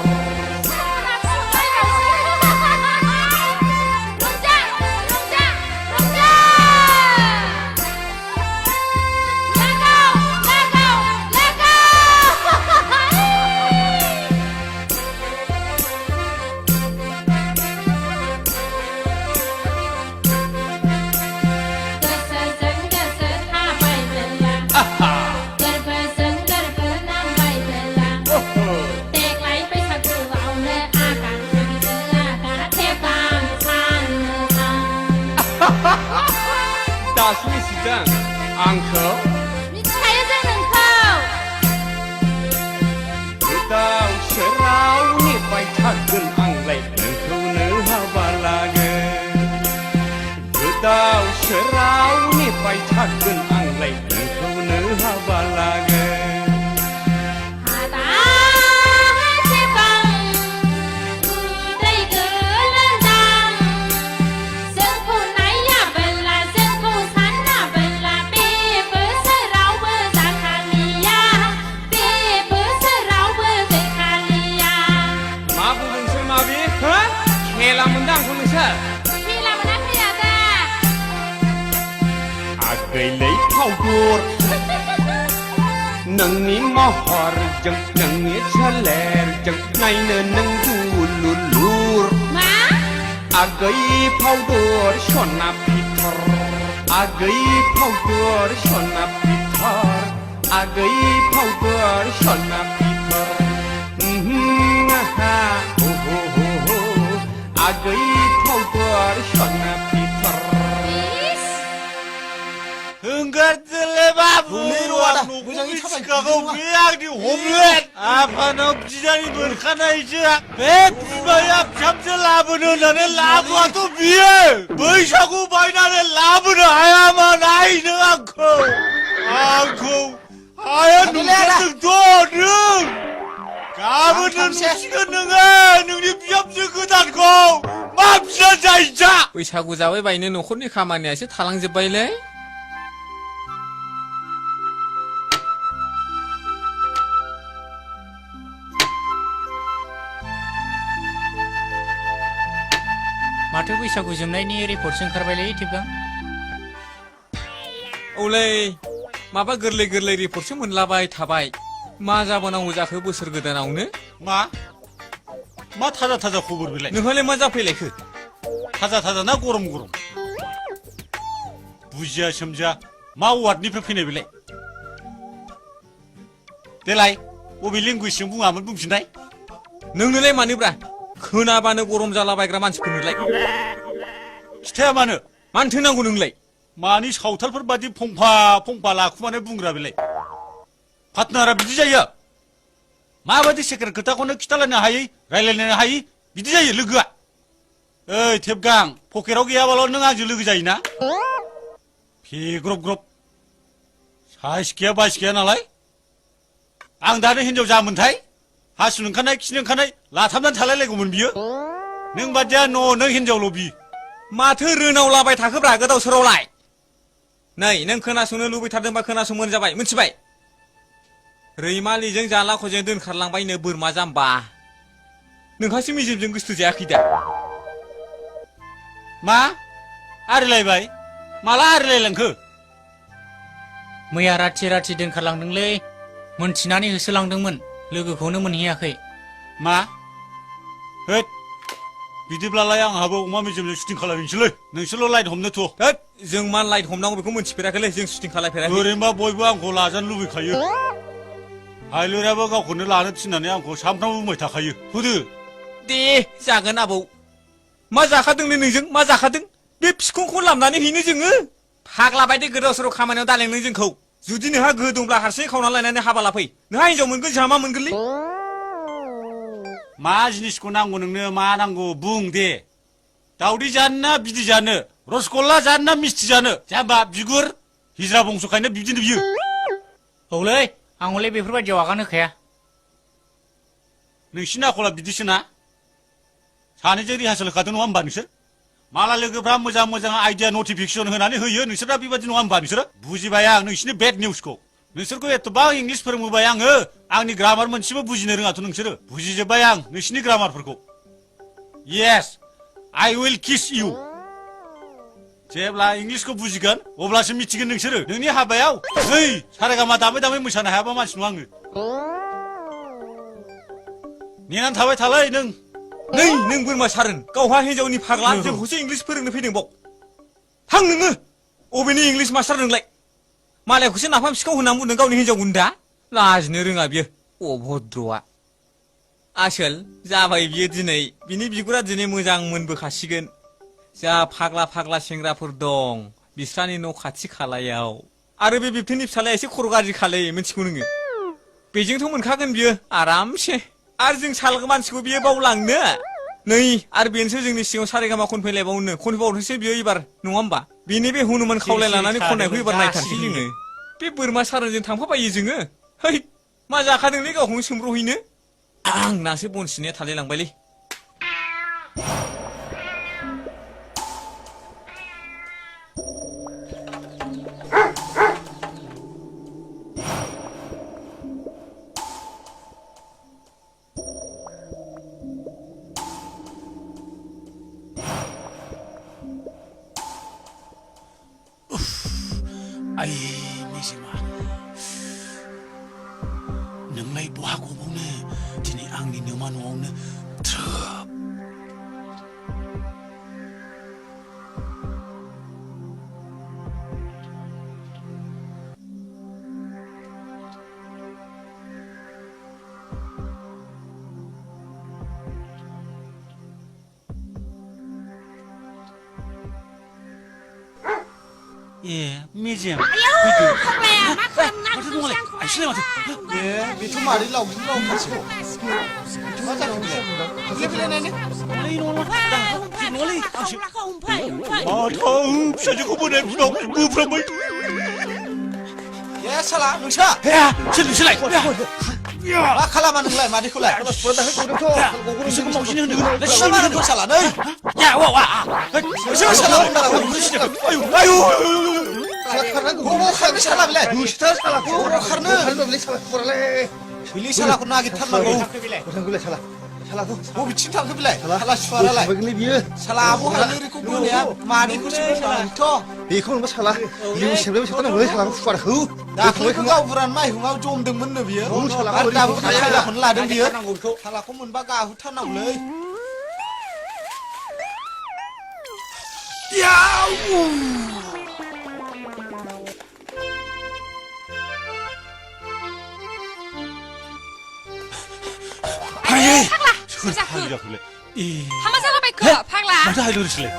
K: दासो मिथिदों आंखौ
B: मिथिखायो जों नोंखौ
K: गोदाव सोरावनि बायथारगोन आंलाय नोंखौनो हाबा लागोन गोदाव सोरावनि बायथारगोन आंलाय नोंखौनो हाबा लागोन
B: जोंखौ नायाबो
K: लुर नोंनि महरजों नोंनि सोलेरजों नायनो नों दुलुलुर आगै फावदर सना फिथर आगै फावदर सना फिथर आगै फावदर सना फिथर आगै फावदर सना फिथर
C: हंगारदोलै बाबु मिथिखागौ बे आंनि हमलेट आफानाव बिनानै मोनखानायसो बे बिमाया फिसामसो लाबोनो होननानै लाबोआथ' बियो बैसागु बायनानै लाबोनो हायामा नायनो आंखौ हाया नुदोंथ' नों गाबोन नुसिगोन नोङो नोंनि बिहामजो गोदानखौ मा फिसा जायजा
E: बैसागु जाबाय बायनो न'खरनि खामानियासो थालांजोब्बायलै
J: माथो बैसागु जोबनायनि रिपर्टसो ओंखारबायलै टिपगां
E: औलै माबा गोरलै गोरलै रिपर्टसो मोनलाबाय थाबाय मा जाबावनांगौ जाखो बोसोर गोदानावनो
C: मा थाजा थाजा खबर बेलाय
E: नोंहालाय मा जाफैलायखो
C: थाजा ना गरम बुजिया सोमजिया मा वार्डनिफ्राय फैनाय बेलाय देलाय बबे लेंगुवेजजों बुङामोन बुंफिननाय
E: नोंनोलाय मानोब्रा खोनाबानो गरम जालाबायग्रा मानसिफोरनोलाय
C: खिथाया
E: मानोथो नांगौ नोंलाय
C: मानि सावथालफोर बादि फंफा लाखुमानाय बुंग्रा बेलाय पार्टनारा बिदि जायो माबादि सेकेन्ड खोथाखौनो खिथालायनो हायै रायलायनो हायै बिदि जायो लोगोआ ओइ टेपगां पकेटाव गैयाबाल' नों आंजों लोगो जायोना फेग्रब साइस गैया बाइस गैया नालाय आं दानो हिनजाव जामोनथाय हासुनो ओंखारनाय खिनो ओंखारनाय लाथाबनानै थालायलायगौमोन बियो नों बादिया नों हिनजावल' बि
E: माथो रोनावलाबाय थाखोब्रा गोदाव सोरावलाय नै नों खोनासंनो लुबैथारदोंबा खोनासंबानो जाबाय मिथिबाय रैमालिजों जालाख'जों दोनखारलांबायनो बोरमा जाम्बा नोंहासो मेजेमजों गोसथो जायाखै दा
C: मा आरिलायबाय माला आरिलायलांखो
J: मैया राथि दोनखारलांदोंलै मोनथिनानै होसोलांदोंमोन लोगोखौनो मोनहैयाखै
C: मा होद बिदिब्लालाय आंहाबो अमा मेजेमजों शुटिं खालामनोसैलै नोंसोरल' लाइट हमनो थ'
E: होद जों मा लाइट हमनांगौ बेखौ मोनथिफेराखैलै जों शुटिं खालामफेराखै
C: ओरैनोबा बयबो आंखौ लाजानो लुबैखायो हायलुराबो गावखौनो लानो थिननानै आंखौ सामफ्रामबो बुंबाय थाखायो होदो
E: दे जागोन आबौ मा जाखादोंलै नोंजों मा जाखादों बे फिखंखौ लामनानै हैनो जोङो फाग्ला बायदि गोदाव सोराव खामानियाव दालें नों जोंखौ जुदि नोंहा गोहो दंब्ला हारसिङै खावना लायनानै हाबा लाफै नोंहा हिनजाव मोनगोन जोंहा मा मोनगोनलै
C: मा जिनिसखौ नांगौ नोंनो मा नांगौ बुं दे दावदै जानो ना बिदै जानो रसगल्ला जानो ना मिस्थि जानो जाम्बा बिगुर हिजरा बंस'खायनो बिदिनो बियो
J: औलै आं हले बेफोरबायदियाव आगान होखाया
C: नोंसिनि आखला बिदिसो ना सानैजों रिहार्सेल होखादों नङा होमबा नोंसोर माला लोगोफ्रा मोजां आइडिया नटिफिकेसन होनानै होयो नोंसोरा बेबादि नङा होमबा नोंसोरो बुजिबाय आं नोंसिनि बेड निउसखौ नोंसोरखौ एथबां इंलिस फोरोंबोबाय आङो आंनि ग्रामार मोनसेबो बुजिनो रोङाथ' नोंसोरो बुजिजोब्बाय आं नोंसिनि ग्रामारफोरखौ येस आइ उइल किस इउ जेब्ला इंलिसखौ बुजिगोन अब्लासो मिथिगोन नोंसोरो नोंनि हाबायाव नै सारेगामा दामै मोसानो हायाबा मानसि नङा आङो नेनानै थाबाय थालाय नों
E: बोरमा सारोन गावहा हिनजावनि फाग्ला जोंखौसो इंलिस फोरोंनो फैदों बाव थां नोङो अबेनि इंलिस मास्टार नोंलाय मालायखौसो नाफाम सिखाव होननानै बुंदों गावनि हिनजाव गुन्दा लाजिनो रोङा बियो अभद्रआ आसोल जाबाय बियो दिनै बिनि बिगुरा दिनै मोजां मोनबोखासिगोन जा फाग्ला सेंग्राफोर दं बिस्रानि न' खाथि खालायाव आरो बे बिबथैनि फिसालाया एसे खर' गाज्रि खालै मिथिगौ नोङो बेजोंथ' मोनखागोन बियो आरामसे आरो जों सालगो मानसिखौ बियो बावलांनो नै आरो बेनोसो जोंनि सिगाङाव सारेगामा खनफैबावनोसो बियो एबार नङा होमबा बेनि बे हनुमान खावलाय लानानै खननायखौ एबार नायथारसै जोङो बे बोरमा सारोनजों थांफाबायो जोङो है मा जाखादोंलै गावखौनो सोमब्रहैनो आंनासो बन सिनाया थालायलांबायलै
C: मेजेमा नोंलाय बहा गबावनो दिनै आंनि नोमा न'आवनो थ्रोब 예, मेजेम
G: आयौ फाग्लाया मा खालामना
C: माथो दङालाय आइसोलाय माथो
I: बेथ' मारै लावखासिगौ मा जाखो बेलाय
C: नङालै आंसो
G: हमफाय
C: माथो फिसाजोखौ बोनाय बुनाव बोफ्रामबाय
E: ए साला नोंसा
C: सोलाय
E: मा खालामा नोंलाय मादैखौलाय
C: बिसोरखौ मावसिन होनदों
E: साला नोंखौ साला नै
C: या वा वा
E: नोंसोर साला
C: आयु आयु
E: बबाव खारनो साला बेलाय बबाव खारनो बिलि सालाखौ नागिरथारनांगौ बबेथिं थांखो बेलाय साला सुवारालाय साला आब' हालुरिखौ बोनाया मादैखौसो बोनायथ'
I: बेखौ मोनबा साला लिबु सेबलायबाय थाथारनांगौलै सालाखौ फुवारखौ
E: दाख्लैबो गावबुरान माइहुङाव जमदोंमोननो बियो आरो दाबो खायदाखौनो लादों बियो सालाखौ मोनबा गाहुथारनांगौलै
B: हामा जालाबायखो फाग्ला
C: माथो हायलुरिसोलाय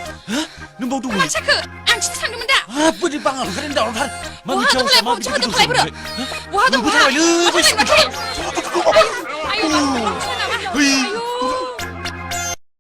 C: नों बाव दंमोन
B: मानसियाखो आं खिथु सानदोंमोन दा
C: हाब बोरै बाङाल ओंखारनाय दावरावथार मा
B: बहा
C: मिथियाव
B: दंलाय
C: मा
B: बहा दंलाय बहा दं
C: आयु
B: आयौ